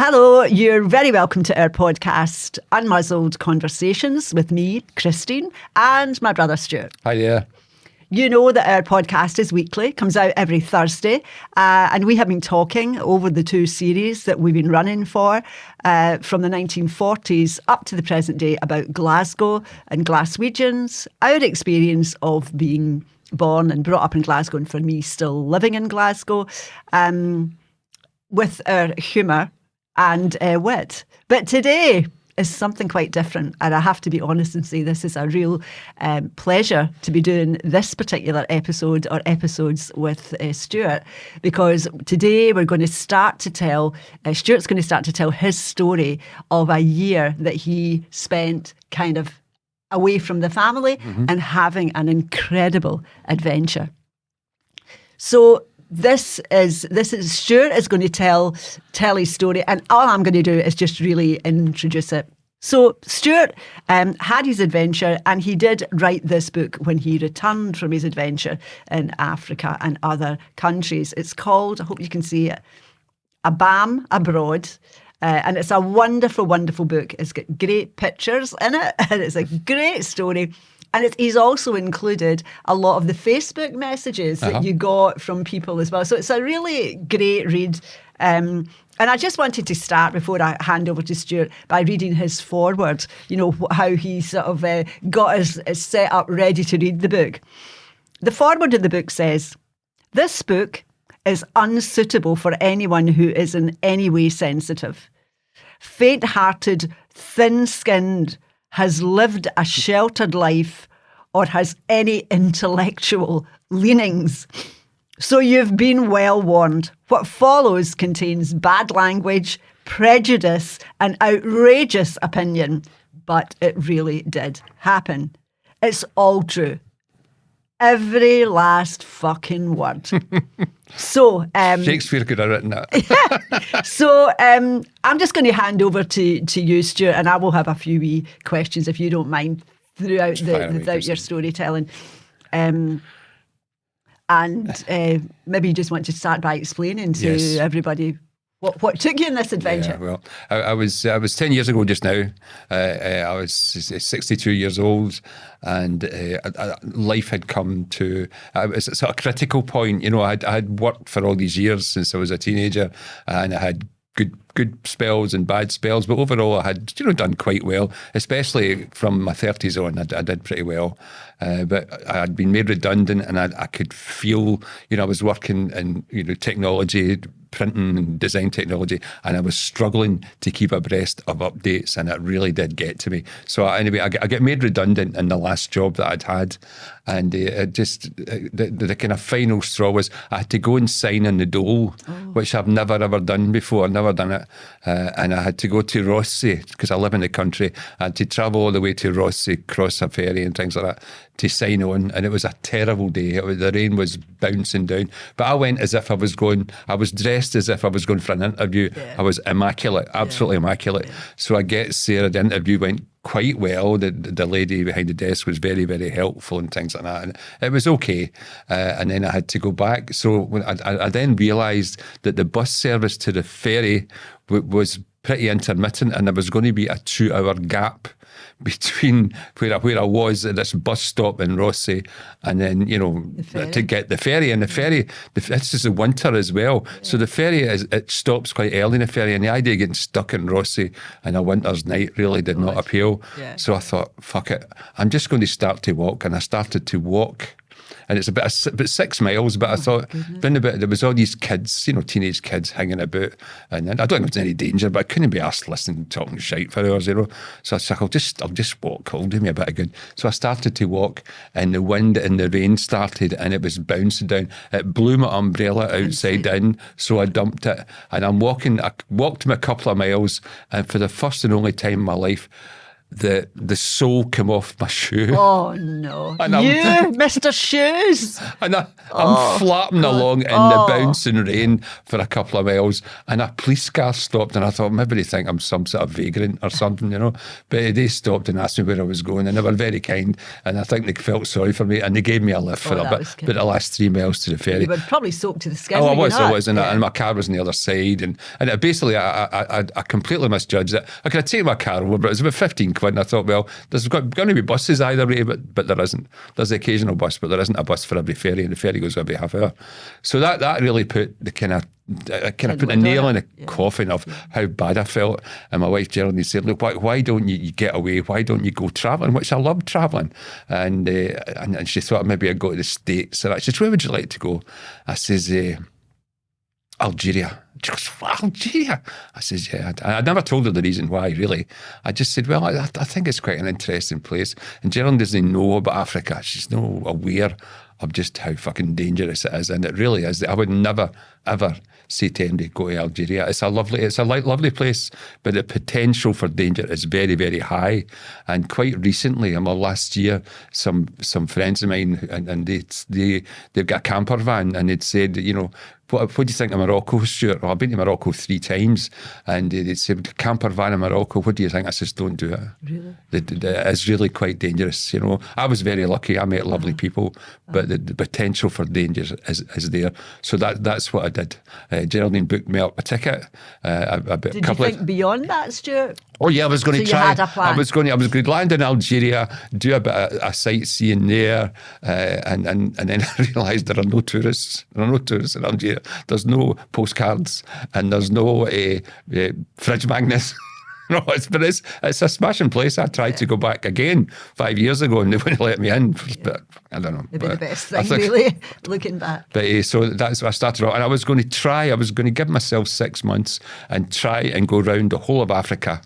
Hello, you're very welcome to our podcast, Unmuzzled Conversations with me, Christine, and my brother Stuart. Hi there. You know that our podcast is weekly, comes out every Thursday, and we have been talking over the two series that we've been running for from the 1940s up to the present day about Glasgow and Glaswegians, our experience of being born and brought up in Glasgow, and for me still living in Glasgow, with our humour and wit. But today is something quite different, and I have to be honest and say this is a real pleasure to be doing this particular episode or episodes with Stuart, because today we're going to start to tell, Stuart's going to start to tell his story of a year that he spent kind of away from the family and having an incredible adventure. So This is Stuart is going to tell his story, and all I'm going to do is just really introduce it. So Stuart had his adventure, and he did write this book when he returned from his adventure in Africa and other countries. It's called, I hope you can see it, A Bam Abroad. And it's a wonderful, wonderful book. It's got great pictures in it, and it's a great story. And he's also included a lot of the Facebook messages that you got from people as well. So it's a really great read. And I just wanted to start, before I hand over to Stuart, by reading his foreword, you know, how he sort of got us set up ready to read the book. The foreword of the book says, "This book is unsuitable for anyone who is in any way sensitive. Faint-hearted, thin-skinned, has lived a sheltered life, or has any intellectual leanings. So you've been well warned. What follows contains bad language, prejudice, and outrageous opinion. But it really did happen. It's all true. Every last fucking word." So Shakespeare could have written that. So I'm just going to hand over to you, Stuart, and I will have a few wee questions, if you don't mind, throughout your storytelling. And maybe you just want to start by explaining to everybody what took you in this adventure. Yeah, well, I was 10 years ago just now. I was 62 years old, and life had come to it was a sort of critical point. You know, I had worked for all these years since I was a teenager, and I had good spells and bad spells, but overall I had, you know, done quite well, especially from my 30s on. I did pretty well, but I had been made redundant, and I could feel, you know, I was working in, you know, technology, printing and design technology, and I was struggling to keep abreast of updates, and it really did get to me. So anyway, I get made redundant in the last job that I'd had, and the kind of final straw was I had to go and sign in the dole, which I've never ever done before, never done it, and I had to go to Rossi, because I live in the country. I had to travel all the way to Rossi, cross a ferry and things like that, to sign on, and it was a terrible day. The rain was bouncing down, but I went as if I was dressed as if I was going for an interview. Yeah. I was immaculate, absolutely immaculate. Yeah. So I get there, the interview went quite well. The lady behind the desk was very, very helpful and things like that, and it was okay. And then I had to go back. So when I then realised that the bus service to the ferry was pretty intermittent, and there was going to be a 2-hour gap between where I was at this bus stop in Rossi, and then, you know, to get the ferry. And the ferry, this is the winter as well, so the ferry it stops quite early in the ferry, and the idea of getting stuck in Rossi on a winter's night really did not appeal. Yeah. So I thought, fuck it, I'm just going to start to walk, and I started to walk. And it's about 6 miles, but I thought, there was all these kids, you know, teenage kids hanging about, and I don't think there was any danger, but I couldn't be asked listening, talking shite for hours, you know. So I said, I'll just walk, it'll do me a bit of good. So I started to walk, and the wind and the rain started, and it was bouncing down. It blew my umbrella outside in, so I dumped it, and I walked me a couple of miles, and for the first and only time in my life, the sole came off my shoe. Oh no! And Mr. Shoes. And I'm flapping along in the bouncing rain for a couple of miles, and a police car stopped, and I thought maybe they think I'm some sort of vagrant or something, But they stopped and asked me where I was going, and they were very kind, and I think they felt sorry for me, and they gave me a lift for a bit. But the last 3 miles to the ferry, You were probably soaked to the skin. Oh, I was, yeah. and my car was on the other side, and it basically, I completely misjudged it. I could have taken my car over, but it was about 15 quid, and I thought, well, there's going to be buses either way, but there isn't. There's the occasional bus, but there isn't a bus for every ferry, and the ferry goes every half hour. So that really put the kind of put a nail in the coffin of how bad I felt. And my wife Geraldine said, look, why don't you get away? Why don't you go travelling? Which I love travelling. And she thought maybe I'd go to the States. And I said, where would you like to go? I says, Algeria. She goes, Algeria? I says, yeah. I never told her the reason why, really. I just said, well, I think it's quite an interesting place. And Geraldine doesn't know about Africa. She's not aware of just how fucking dangerous it is. And it really is. I would never, ever say to anybody, go to Algeria. It's a lovely place, but the potential for danger is very, very high. And quite recently, last year, some friends of mine, and they've got a camper van, and they'd said, what do you think of Morocco, Stuart? Well, I've been to Morocco 3 times, and they'd said, camper van in Morocco, what do you think? I says, don't do it. Really? It's really quite dangerous, I was very lucky. I met lovely people, but the potential for danger is there. So that's what I did. Geraldine booked me up a ticket. Did you think beyond that, Stuart? Oh yeah, I was going to try. You had a plan. I was going to land in Algeria, do a bit of sightseeing there, and then I realised there are no tourists. There are no tourists in Algeria. There's no postcards, and there's no fridge magnets. No, it's a smashing place. I tried to go back again 5 years ago, and they wouldn't let me in. But I don't know. It'd be the best thing, really, looking back. But so that's what I started out, and I was going to give myself 6 months and try and go around the whole of Africa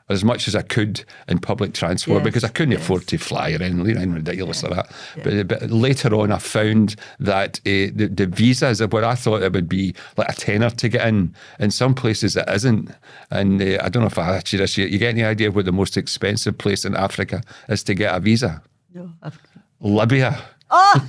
as much as I could in public transport, because I couldn't afford to fly or anything ridiculous like that. Yeah. But later on, I found that the visas are what I thought it would be like a tenner to get in. In some places, it isn't. And I don't know if I asked you this. You get any idea what the most expensive place in Africa is to get a visa? No. Libya. Oh!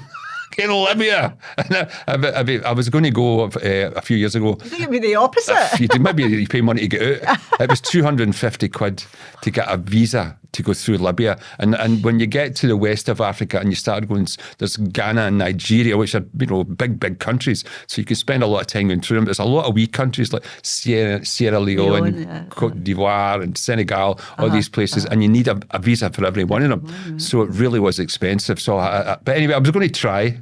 In Libya. I was going to go a few years ago. You think it'd be the opposite? Maybe you pay money to get out. It was 250 quid to get a visa to go through Libya. And when you get to the west of Africa and you start going, there's Ghana and Nigeria, which are big countries. So you can spend a lot of time going through them. There's a lot of wee countries like Sierra Leone, Cote d'Ivoire and Senegal, all these places. And you need a visa for every one of them. So it really was expensive. So, but anyway, I was going to try.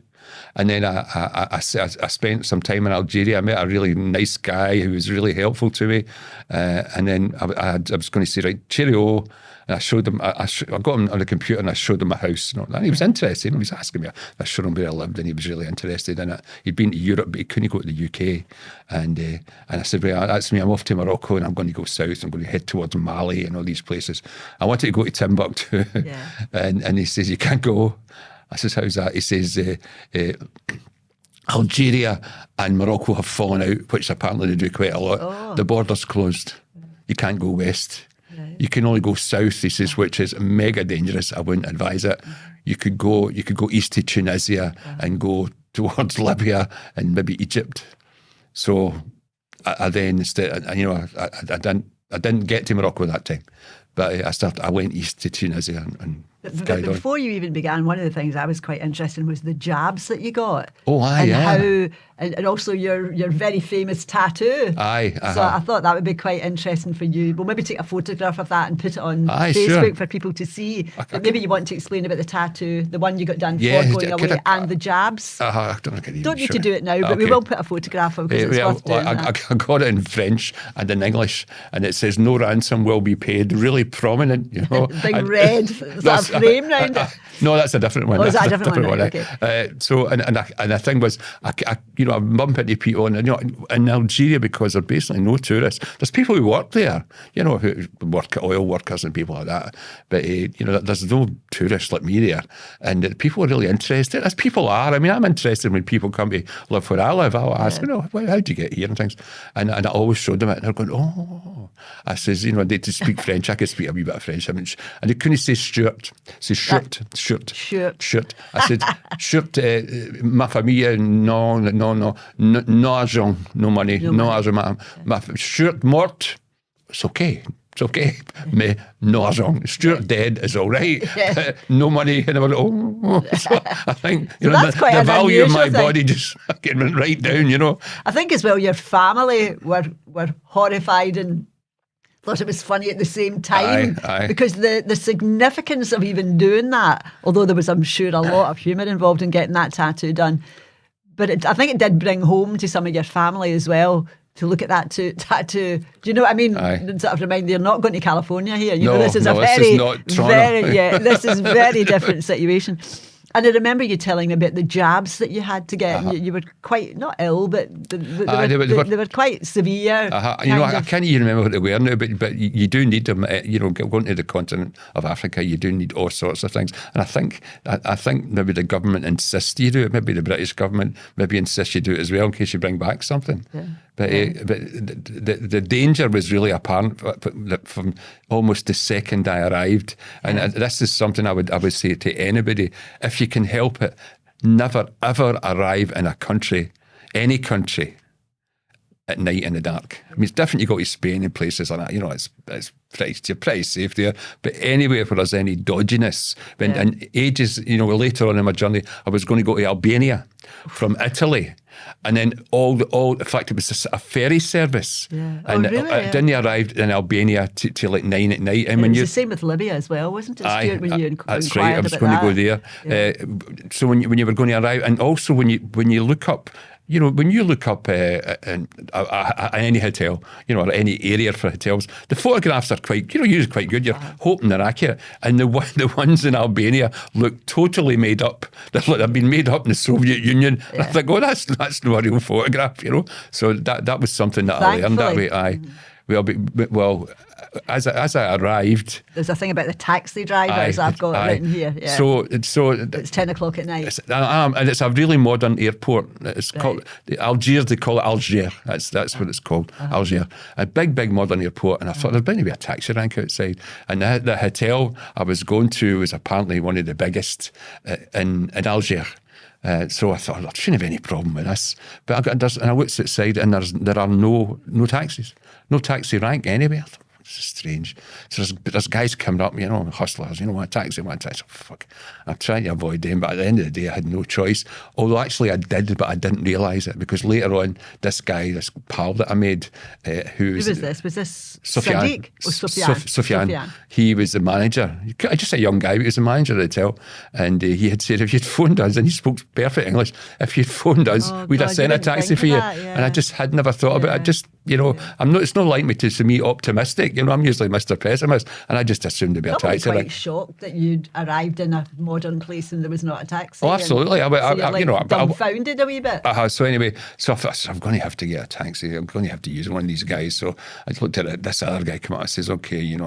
And then I spent some time in Algeria. I met a really nice guy who was really helpful to me. And then I was going to say, right, cheerio. And I showed him, I got him on the computer and I showed him my house. And he was interested. He was asking me. I showed him where I lived and he was really interested in it. He'd been to Europe, but he couldn't go to the UK. And I said, well, that's me. I'm off to Morocco and I'm going to go south. I'm going to head towards Mali and all these places. I wanted to go to Timbuktu. Yeah. and he says, you can't go. I says, how's that? He says, Algeria and Morocco have fallen out, which apparently they do quite a lot. Oh. The border's closed. You can't go west. Right. You can only go south, he says, which is mega dangerous. I wouldn't advise it. You could go east to Tunisia and go towards Libya and maybe Egypt. So I then instead, I didn't get to Morocco that time, but I went east to Tunisia and But before you even began, one of the things I was quite interested in was the jabs that you got. Oh, aye, and how, and also your very famous tattoo. Aye. So I thought that would be quite interesting for you. We'll maybe take a photograph of that and put it on Facebook sure. for people to see. But maybe you want to explain about the tattaoo, the one you got done for going away, and the jabs. I don't need to do it now, but we will put a photograph of it because it's worth doing that. I got it in French and in English, and it says no ransom will be paid. Really prominent, Big red. That's frame round it. No, that's a different one. Oh, is that a That's different one? Right, So, and the thing was, I bump into people, and in Algeria, because there's basically no tourists. There's people who work there, who work, oil workers and people like that. But there's no tourists like me there, and people are really interested, as people are. I mean, I'm interested when people come to live where I live. I'll ask, how'd you get here and things, and I always showed them it, and they're going, oh. I says, they to speak French. I could speak a wee bit of French, and they couldn't say Stuart. Say shirt. I said, shirt, ma famille, no argent, no money, no argent. Ma shirt mort, it's okay. It's okay, mais no argent. Stuart dead is all right. No money. And I went, So I think the value of my body just fucking went right down, I think as well your family were horrified and thought it was funny at the same time. Aye. Because the significance of even doing that, although there was, I'm sure, a lot of humour involved in getting that tattoo done, but I think it did bring home to some of your family as well to look at that tattoo. Do you know what I mean? Sort of remind you're not going to California here. This is this is not Toronto. This is very different situation. And I remember you telling me about the jabs that you had to get. You were quite, not ill, but they were quite severe. I can't even remember what they were now, but you do need them. Going to the continent of Africa, you do need all sorts of things. And I think maybe the government insists you do it. Maybe the British government maybe insists you do it as well in case you bring back something. Yeah. But the danger was really apparent from almost the second I arrived. And this is something I would say to anybody: if you can help it, never ever arrive in a country, any country, at night in the dark. I mean, it's different. You go to Spain and places like that. You're pretty safe there. But anywhere where there's any dodginess, and ages, later on in my journey, I was going to go to Albania from Italy. And then in fact, it was a ferry service. Yeah. And then I arrived in Albania till like 9 at night. And it was the same with Libya as well, wasn't it, Stuart, when you inquired that's right, I was going to go there. Yeah. So when you were going to arrive, and also when you look up, when you look up any hotel, or any area for hotels, the photographs are usually quite good. You're hoping they're accurate. And the ones in Albania look totally made up. They've been made up in the Soviet Union. Yeah. I think, that's not a real photograph, So that was something that I learned that way. Well, as I arrived, there's a thing about the taxi drivers I've got written here. Yeah. So it's 10 o'clock at night, and it's a really modern airport. It's called Algiers. They call it Algiers. That's what it's called, Algiers. A big modern airport. And I thought there's going to be a taxi rank outside. And the hotel I was going to was apparently one of the biggest in Algiers. So I thought, I shouldn't have any problem with this. But I looked outside, and there are no taxis, no taxi rank anywhere. I thought, this is strange. So there's guys coming up, hustlers, want a taxi. Oh, fuck. I'm trying to avoid them, but at the end of the day, I had no choice. Although actually I did, but I didn't realise it, because later on, this pal that I made, who was this? Was this Sufyan? Sadiq? Oh, Sufyan. He was the manager. Just a young guy, but he was the manager of the hotel. And he had said, if you'd phoned us, and he spoke perfect English, if you'd phoned us, we'd have sent a taxi for you. And I just had never thought about it. I just, it's not like me to me optimistic. I'm usually Mr. Pessimist, and I just assumed there'd be a taxi. I'm quite shocked that you'd arrived in a modern place and there was not a taxi. Oh, absolutely. Dumbfounded a wee bit. So anyway, I thought, I'm going to have to get a taxi. I'm going to have to use one of these guys. So I looked at it. This other guy come out and says, okay,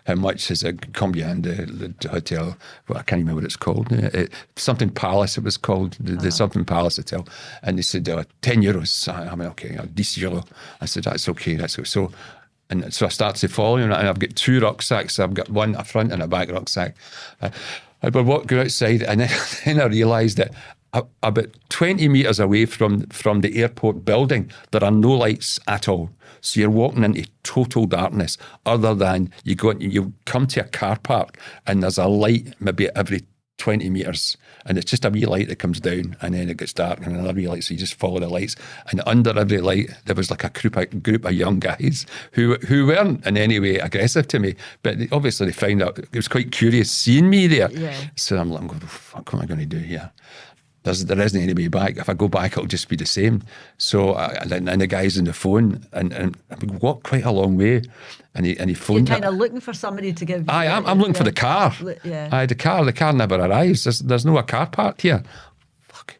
how much is it? Combien the hotel? Well, I can't remember what it's called. Something Palace it was called, the something Palace Hotel. And they said, 10 euros. I mean, okay, 10 euros. I said, that's okay. So I started to follow him, and I've got 2 rucksacks. I've got one, a front and a back rucksack. I would go outside, and then I realised that about 20 metres away from the airport building, there are no lights at all. So you're walking into total darkness, other than you come to a car park, and there's a light maybe every 20 metres, and it's just a wee light that comes down, and then it gets dark, and another wee light, so you just follow the lights. And under every light there was like a group of young guys who weren't in any way aggressive to me, but obviously they found out. It was quite curious seeing me there. So I'm going, fuck, what am I going to do here? there isn't any way back. If I go back, it'll just be the same. So, and the guy's on the phone, and we walked quite a long way, and he You're phoned kind of looking for somebody to give. I'm looking for the car. Yeah. The car never arrives. There's no a car parked here. Fuck.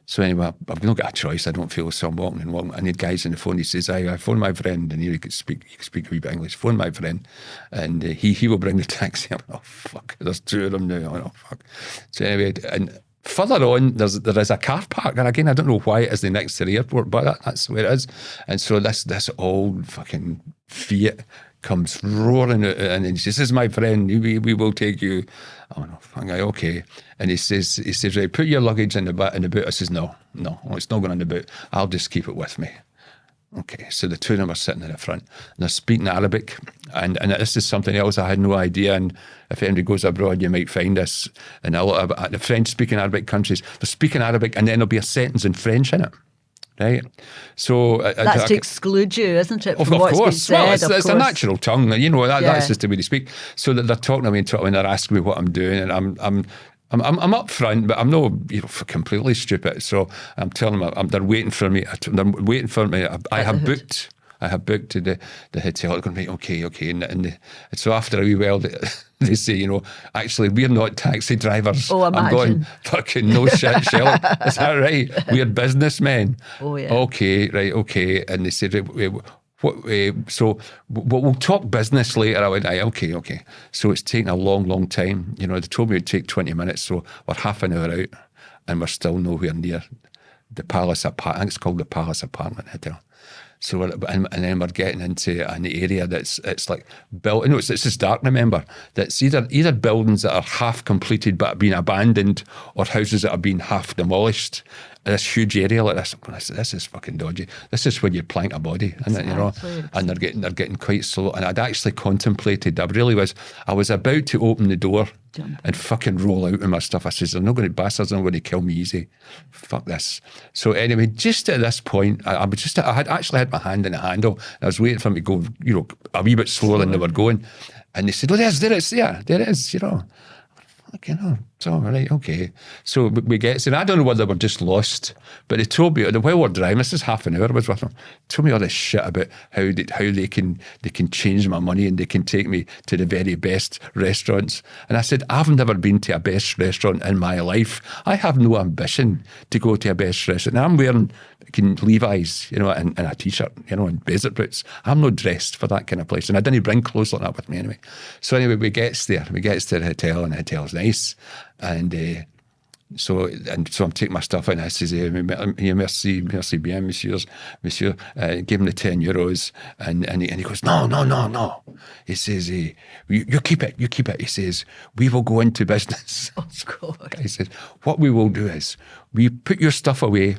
So anyway, I've not got a choice. I don't feel so. I'm walking, and the guy's on the phone. He says, I phone my friend, and he can speak a wee bit English. Phone my friend, and he will bring the taxi. I'm like, oh fuck, there's two of them now. I'm like, oh fuck. So anyway, and further on, there is a car park, and again, I don't know why it is next to the airport, but that's where it is. And so this old fucking Fiat comes roaring out, and he says, "This is my friend. We will take you." Oh no, okay. And he says, right, put your luggage in the boot. I says, no, it's not going in the boot. I'll just keep it with me. Okay, so the two of them are sitting in the front, and they're speaking Arabic, and this is something else I had no idea, and if anybody goes abroad, you might find this in a lot of the French-speaking Arabic countries. They're speaking Arabic, and then there'll be a sentence in French in it, right? So that's to exclude you, isn't it? Of course. Well, it's a natural tongue, that's just the way they speak. So that they're talking to me and they're asking me what I'm doing, and I'm up front, but I'm not completely stupid. So I'm telling them they're waiting for me. They're waiting for me. I have booked the hotel. I'm going to be okay. And so after a wee while, they say, actually, we're not taxi drivers. Oh, imagine. I'm going, fucking no shit, Sherlock. Is that right? We're businessmen. Oh, yeah. Okay, right, okay. And they said, so we'll talk business later. I went, okay. So it's taken a long time. They told me it'd take 20 minutes, so we're half an hour out, and we're still nowhere near the Palace apartment. I think it's called the Palace Apartment Hotel. So and then we're getting into an area it's like built. It's this dark. Remember, that's either buildings that are half completed but have been abandoned, or houses that have been half demolished. This huge area like this. This is fucking dodgy. This is when you plank a body, isn't it? And they're getting quite slow. And I'd actually contemplated. I was about to open the door and fucking roll out with my stuff. I says, "They're not going to bastards. They're not going to kill me easy. Fuck this." So anyway, just at this point, I had actually had my hand in the handle. I was waiting for them to go, a wee bit slower than they were going. And they said, "Oh, there it is." Okay, no, it's all right, okay. So we get, and I don't know whether we're just lost, but they told me, while we're driving, this is half an hour I was with them, told me all this shit about how they can change my money and they can take me to the very best restaurants. And I said, I've never been to a best restaurant in my life. I have no ambition to go to a best restaurant. And I'm wearing Levi's, and a t-shirt, and desert boots. I'm not dressed for that kind of place. And I didn't bring clothes like that with me anyway. So anyway, we gets to the hotel, and the hotel's nice. And so I'm taking my stuff out, and I says, merci bien, monsieur. Give him the €10. And he goes, no. He says, you keep it. He says, we will go into business. Oh, God. He says, what we will do is, we put your stuff away,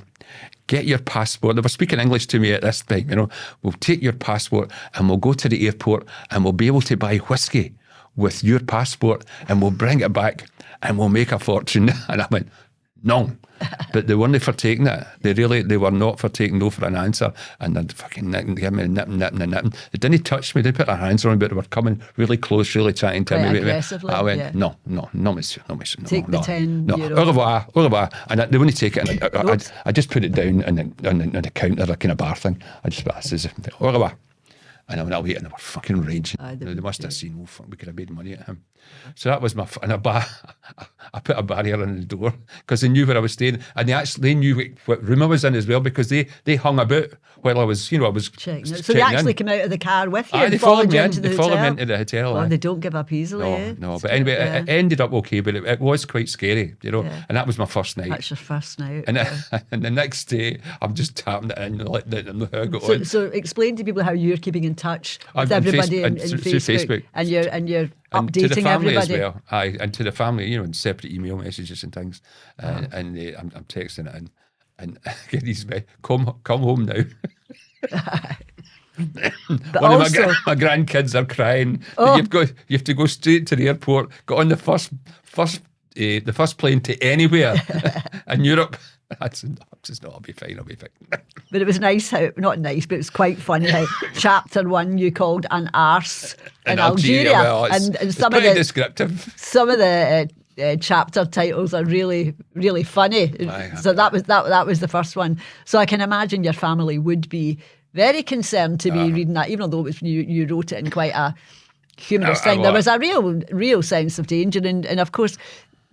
get your passport. They were speaking English to me at this time, We'll take your passport and we'll go to the airport and we'll be able to buy whiskey with your passport and we'll bring it back and we'll make a fortune. And I went, no. But they weren't for taking it. They were not for taking no for an answer. And they'd fucking give me a nipping. They didn't touch me. They put their hands on me, but they were coming really close, really trying to tell me. Aggressively, I went, no, monsieur. Take the €10. No. Au revoir. And they wouldn't take it. And I just put it down on the counter, like in a bar thing. I says, au revoir. And I went away, and they were fucking raging. They must have seen, we could have made money at him. So that was and I put a barrier on the door because they knew where I was staying, and they knew what room I was in as well, because they hung about while I was checking. So they actually came out of the car with you. They followed me into the hotel. Well, they don't give up easily. No. But anyway, it ended up okay, but it was quite scary, And that was my first night. That's your first night. And the next day, I'm just tapping it in, letting how I got on. So explain to people how you're keeping in touch with everybody in Facebook. And you're updating to the family everybody as well. And to the family, in separate email messages and things. And I'm texting it in, and get these come home now. But One also, of my grandkids are crying. You have to go straight to the airport, get on the first plane to anywhere in Europe. That's just not. I'll be fine. But it was nice not nice, but it was quite funny how chapter 1 you called an arse in Algeria. Well, and some pretty of the descriptive. Some of the chapter titles are really, really funny. So that was the first one. So I can imagine your family would be very concerned to be reading that, even though it was you wrote it in quite a humorous thing. There was a real sense of danger, and of course,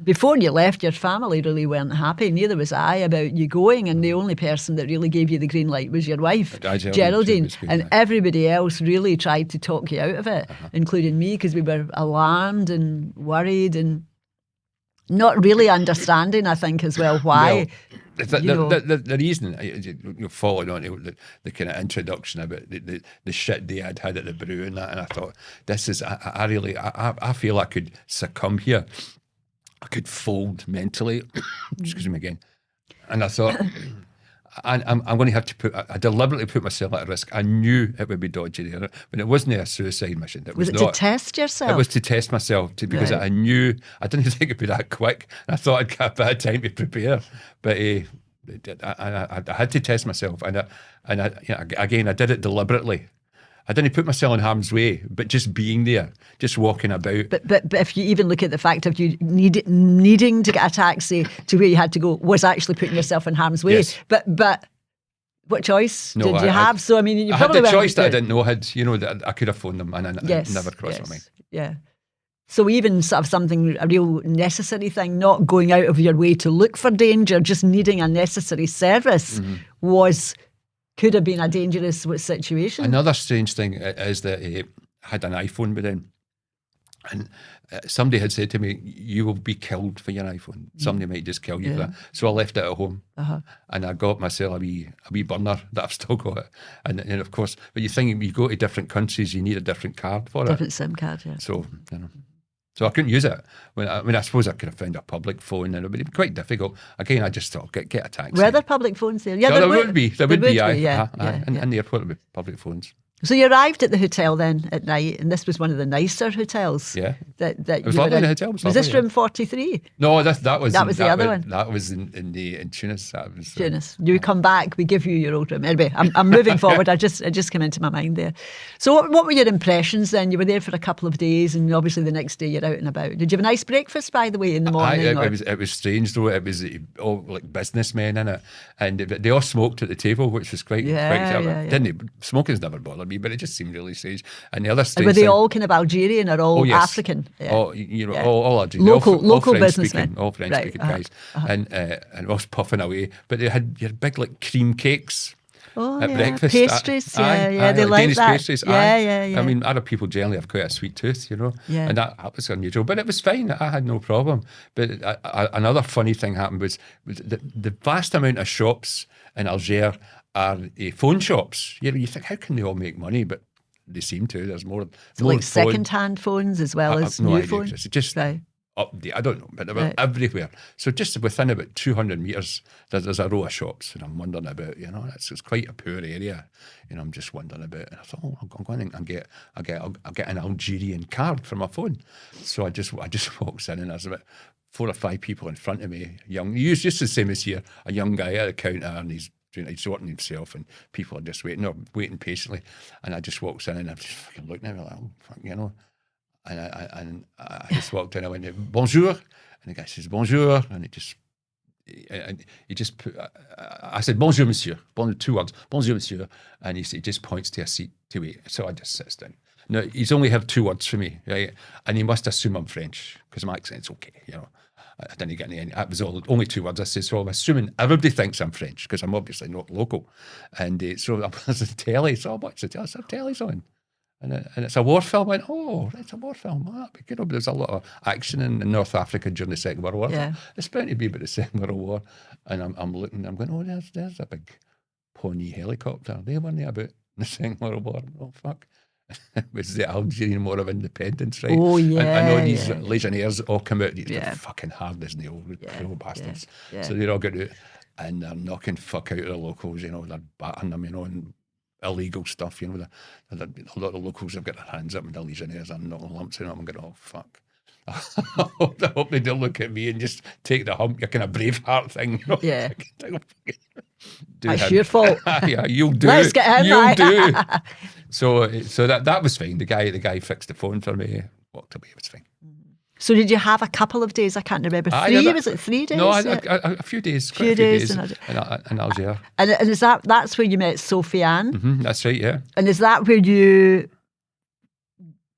before you left, your family really weren't happy. Neither was I about you going, and the only person that really gave you the green light was your wife, Geraldine, and everybody else really tried to talk you out of it, including me, because we were alarmed and worried and not really understanding, I think, as well, why. The reason, following on the kind of introduction about the shit day I'd had at the brew and that, and I thought, this is, I feel I could succumb here. I could fold mentally. Excuse me again. And I thought, I'm going to have to I deliberately put myself at risk. I knew it would be dodgy there, but it wasn't a suicide mission. Was it to test yourself? It was to test myself, because I knew, I didn't think it'd be that quick. And I thought I'd get a bad time to prepare. But I had to test myself. And again, I did it deliberately. I didn't put myself in harm's way, but just being there, just walking about. But if you even look at the fact of you needing to get a taxi to where you had to go, was actually putting yourself in harm's way. Yes. But what choice did you have? So I mean, you probably had the choice that I didn't know. That I could have phoned them, and it never crossed my mind. Yeah. So even sort of something, a real necessary thing, not going out of your way to look for danger, just needing a necessary service could have been a dangerous situation. Another strange thing is that I had an iPhone with him, and somebody had said to me, you will be killed for your iPhone. Somebody might just kill you for that. So I left it at home, and I got myself a wee burner that I've still got it. And of course, but you think you go to different countries, you need a different card for different SIM card, yeah. So, so I couldn't use it. I suppose I could have found a public phone, and it would be quite difficult. Again, I just thought, get a taxi. Were there public phones there? Yeah, there would be. There would be. In the airport, there would be public phones. So you arrived at the hotel then at night, and this was one of the nicer hotels. Yeah, that it was lovely. The hotel was this room 43? No, that was the other one. That was in Tunis. Tunis. You come back, we give you your old room. Anyway, I'm moving forward. It just came into my mind there. So what were your impressions then? You were there for a couple of days, and obviously the next day you're out and about. Did you have a nice breakfast, by the way, in the morning? It was strange though. It was all like businessmen in it, and they all smoked at the table, which was quite. Smoking's never bothered me, but it just seemed really strange. And the other strange were they all kind of Algerian or all African? Yeah. All Algerian, local businessmen, all French speaking guys, and I was puffing away. But they had your big like cream cakes at breakfast, pastries. They like Danish that. Pastries. Yeah. I mean, Arab people generally have quite a sweet tooth, and that was unusual. But it was fine. I had no problem. But another funny thing happened was the vast amount of shops in Algiers are phone shops. You think, how can they all make money? But they seem to. There's more. So like second-hand phones as well as new phones? It's just update. I don't know, but they're everywhere. So just within about 200 metres, there's a row of shops, and I'm wondering about, it's quite a poor area. I'm just wondering about, and I thought, I'm going and get an Algerian card for my phone. So I just walks in, and there's about 4 or 5 people in front of me, young, just the same as here, a young guy at the counter, and he's sorting himself, and people are just waiting patiently. And I just walks in, and I'm just fucking looking at him like, oh, fuck, And I just walked in, I went, bonjour. And the guy says, bonjour. And he just put, I said, bonjour, monsieur. 2 words, bonjour, monsieur. And he just points to a seat to wait. So I just sits down. Now, he's only had 2 words for me, right? And he must assume I'm French, because my accent's okay, I didn't get any. It was only 2 words. I said, so I'm assuming everybody thinks I'm French, because I'm obviously not local. And so I was on telly. So I watched the telly. I said, telly's on. And it's a war film. I went, oh, it's a war film. That'd be good. But there's a lot of action in North Africa during the Second World War. Yeah. It's bound to be about the Second World War. And I'm looking, I'm going, oh, there's a big Pawnee helicopter. They weren't there about the Second World War. Oh, fuck. It was the Algerian War of Independence, right? Oh, yeah. And I know these Legionnaires all come out, they're fucking hard as nails, cruel bastards. Yeah. So they're all going out, and they're knocking fuck out of the locals, they're batting them, and illegal stuff, a lot of the locals have got their hands up, and the Legionnaires are knocking lumps in them and going, oh, fuck. I hope they don't look at me and just take the hump, your kind of Braveheart thing. Yeah. That's your fault. Yeah, you'll do. Let's get him. You'll do. So that was fine. The guy fixed the phone for me, walked away, it was fine. So did you have a couple of days? I can't remember. Was it 3 days? No, a few days. Quite a few days in Algiers. And is that's where you met Sofiane? Mm-hmm, that's right, yeah. And is that where you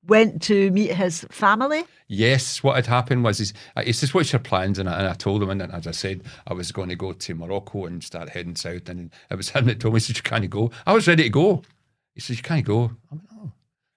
went to meet his family? Yes, what had happened was he says, what's your plans? And I told him, and as I said, I was going to go to Morocco and start heading south. And it was him that told me, he said, you can't go. I was ready to go. He says, you can't go. I went, oh.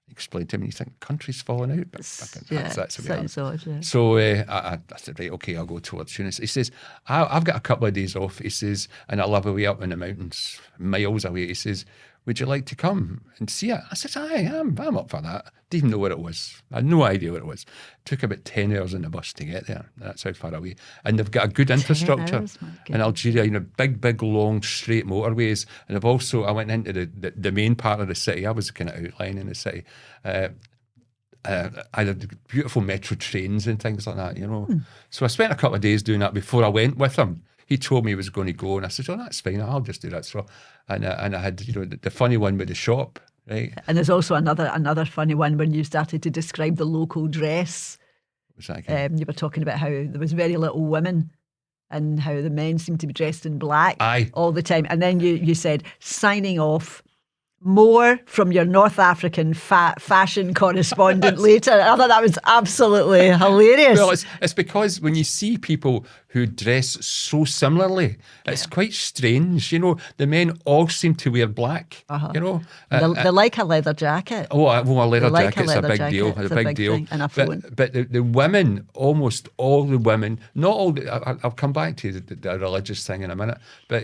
He explained to me, you think country's falling out? But that's the way odd, yeah. So I said, right, okay, I'll go towards Tunis. He says, I've got a couple of days off. He says, and I live away up in the mountains, miles away. He says, would you like to come and see it? I said, I'm up for that. Didn't know where it was. I had no idea where it was. Took about 10 hours on the bus to get there. That's how far away. And they've got a good infrastructure in Algeria, big, long, straight motorways. And they've also, I went into the main part of the city. I was kind of outlining the city. I had beautiful metro trains and things like that, So I spent a couple of days doing that before I went with him. He told me he was going to go, and I said, "Oh, that's fine. I'll just do that." So, and I had, the funny one with the shop, right? And there's also another funny one when you started to describe the local dress. What was that again? You were talking about how there was very little women, and how the men seemed to be dressed in black all the time. And then you said, signing off. More from your North African fashion correspondent later. I thought that was absolutely hilarious. Well, it's because when you see people who dress so similarly, it's quite strange. The men all seem to wear black. They like a leather jacket. A leather jacket's a big deal. It's a big deal. And a phone. But the women, almost all the women, not all. I'll come back to the religious thing in a minute, but.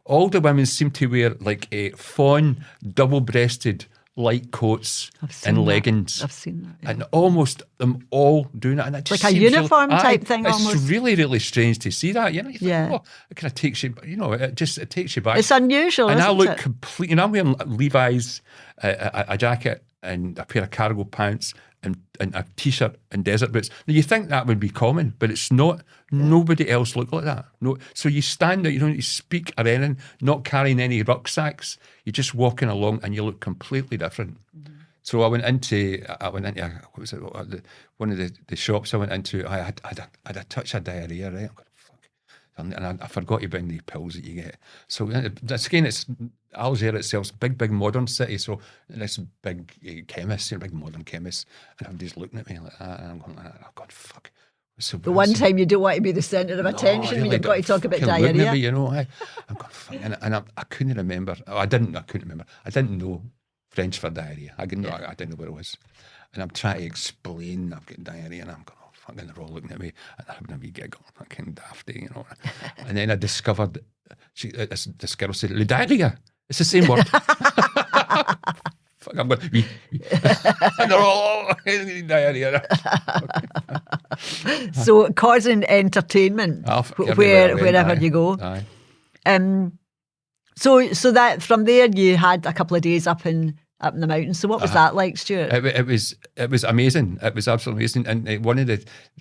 All the women seem to wear like a fawn, double-breasted light coats and leggings. I've seen that. Yeah. And almost them all doing it. And it just like a uniform type thing it's almost. It's really, really strange to see that. You think, yeah. It kind of takes you, it takes you back. It's unusual, and isn't I look it? complete, I'm wearing Levi's, a jacket and a pair of cargo pants and a t-shirt and desert boots. Now you think that would be common, but it's not. Nobody else look like that. No, so you stand there, you don't need to speak or anything, not carrying any rucksacks. You're just walking along and you look completely different. Mm-hmm. So I went into what was it? One of the shops I went into. I had a touch of diarrhea, right? And I forgot to bring the pills that you get. So that's again, it's Algiers itself's big modern city. So this big chemist, big modern chemist, and everybody's looking at me like that, and I'm going, oh God, fuck. So the one time you don't want to be the centre of attention when you've got to talk about diarrhea. Me, I'm going, fuck, and I couldn't remember. I couldn't remember. I didn't know French for diarrhea. I didn't know what it was. And I'm trying to explain I've got diarrhea, and I'm going, fucking, they're all looking at me and having a wee giggle, fucking dafty, And then I discovered, this girl said, "Le diarrhea." It's the same word. Fuck, I'm going, and they're all diarrhea. So causing entertainment wherever you go. Aye. So that from there you had a couple of days up in the mountains. So what was that like, Stuart? It was amazing. It was absolutely amazing. And one of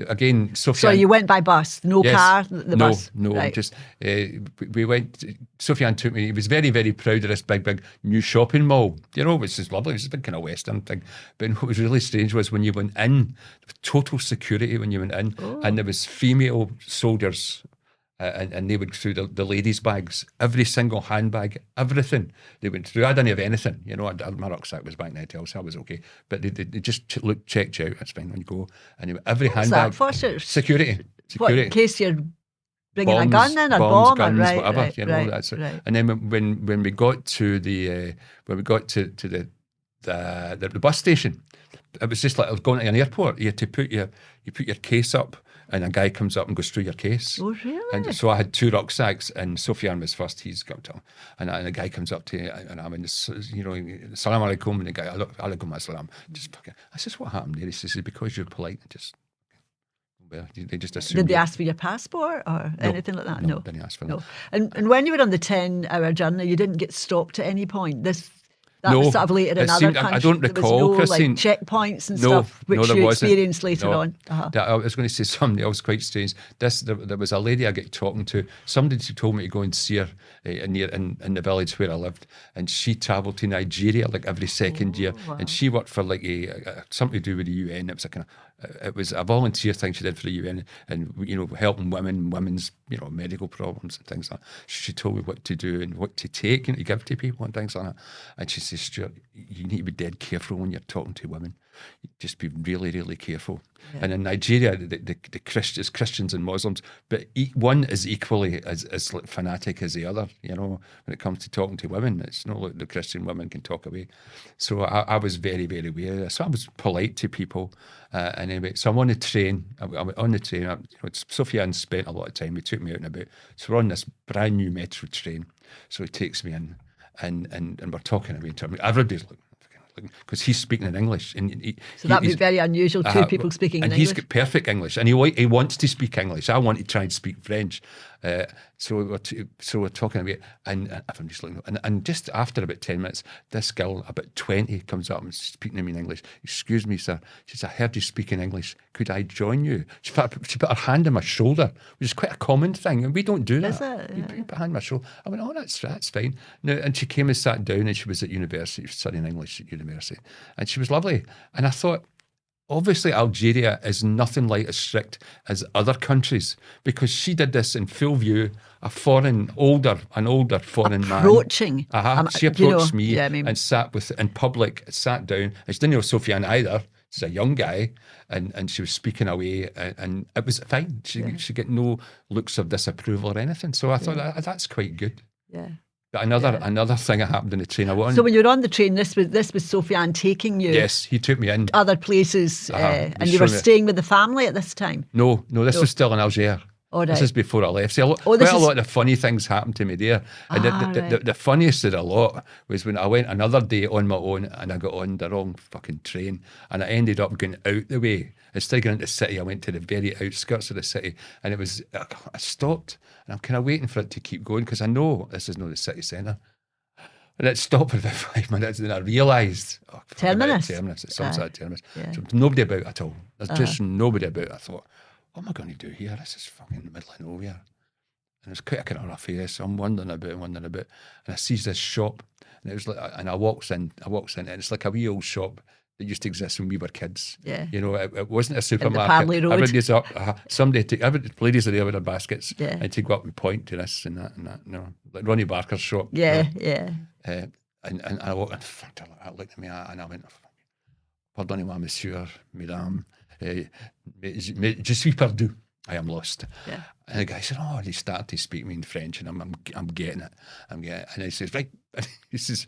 again, Sophia. So you went by bus, bus? No, right. Just we went. Sofiane took me. He was very, very proud of this big new shopping mall. Which is lovely. It was a big kind of Western thing. But what was really strange was when you went in, total security when you went in, and there was female soldiers. And they went through the ladies' bags, every single handbag, everything they went through. I didn't have anything, my rucksack was back in the hotel, so I was okay. But they just checked you out. That's fine when you go. And every handbag, security. What, in case you're bringing a gun in or bomb, guns, right, whatever. Right, that's it. Right. And then when we got to the bus station, it was just like I was going to an airport. You had to put your case up. And a guy comes up and goes through your case. Oh, really? And so I had 2 rucksacks, and Sofiane was first. He's come to him, and the guy comes up to you, and I'm in this, salam alaikum, and the guy, alaikum assalam. Just fucking. I says, what happened there? He says, because you're polite, they just assumed. Did they ask for your passport or anything like that? No, didn't ask for that. No. And when you were on the 10-hour journey, you didn't get stopped at any point. That was sort of later in other countries. I don't recall, there was no, Christine. Checkpoints and stuff, which you experienced later on. I was going to say something else quite strange. There was a lady I got talking to. Somebody told me to go and see her in the village where I lived, and she travelled to Nigeria like every second year, and she worked for like something to do with the UN. It was a kind of it was a volunteer thing she did for the UN, and helping women's medical problems and things like that. She told me what to do and what to take and to give to people and things like that. And she says, Stuart, you need to be dead careful when you're talking to women. Just be really, really careful. Yeah. And in Nigeria, the Christians and Muslims, but one is equally as fanatic as the other. When it comes to talking to women, it's not like the Christian women can talk away. So I was very, very aware of this. So I was polite to people. And anyway, so I'm on the train. I'm on the train. Sophia spent a lot of time. He took me out and about. So we're on this brand new metro train. So he takes me in, and we're talking away. Everybody's looking, because he's speaking in English. So that would be very unusual, two people speaking in English. And he's got perfect English, and he wants to speak English. I want to try and speak French. So we're talking about, and I'm just looking, and just after about 10 minutes, this girl, about 20, comes up and speaking to me in English. Excuse me, sir. She said, I heard you speak in English. Could I join you? She put her hand on my shoulder, which is quite a common thing, and we don't do that. Is it? Yeah. You put a hand on my shoulder. I went, oh, that's fine. No, and she came and sat down, and she was at university, she was studying English at university, and she was lovely. And I thought, obviously, Algeria is nothing like as strict as other countries, because she did this in full view. An older foreign approaching. Man. She approached me and sat in public, sat down. And she didn't know Sofiane either. She's a young guy, and she was speaking away, and it was fine. She got no looks of disapproval or anything. So I thought that's quite good. Yeah. But another thing that happened in the train. So when you were on the train, this was Sofiane taking you. Yes, he took me in other places, and you were staying with the family at this time. No, this was still in Algiers. Oh, right. This is before I left. See, a lot of funny things happened to me there. And the funniest of the lot was when I went another day on my own, and I got on the wrong fucking train, and I ended up going out the way. Instead of going into the city, I went to the very outskirts of the city, and I stopped, and I'm kind of waiting for it to keep going, because I know this is not the city centre. And it stopped for about 5 minutes, and then I realised, terminus. It's some sort of terminus. Yeah. So there's nobody about at all. There's just nobody about. I thought, what am I going to do here? This is fucking the middle of nowhere. And it's quite a kind of rough area, so I'm wandering about, and I see this shop, and it was like, and I walks in, and it's like a wee old shop that used to exist when we were kids. Yeah. It wasn't a supermarket. In the Parley Road. Everybody's up. Ladies are there with their baskets, and to go up and point to this and that. Like Ronnie Barker's shop. Yeah. And I walked in, I looked at me, and I went, pardonnez-moi, monsieur, mesdames, je suis perdu. I am lost. Yeah. And the guy said, and he started to speak me in French, and I'm getting it. And he says, right. He says,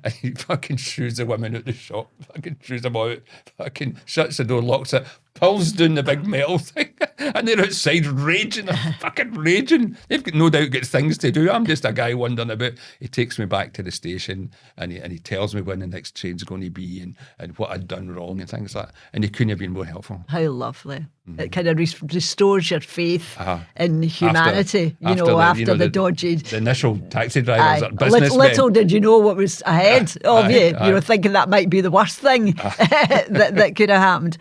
and he fucking shoos the women out the shop, fucking shoos them out, fucking shuts the door, locks it, pulls down the big metal thing, and they're outside raging, they're fucking raging. They've got no doubt got things to do. I'm just a guy wandering about. He takes me back to the station, and he tells me when the next train's going to be, and what I'd done wrong and things like that. And he couldn't have been more helpful. How lovely. It kind of restores your faith in humanity, after the dodgy... The initial taxi drivers are businessmen. Little did you know what was ahead of you. You were thinking that might be the worst thing that could have happened.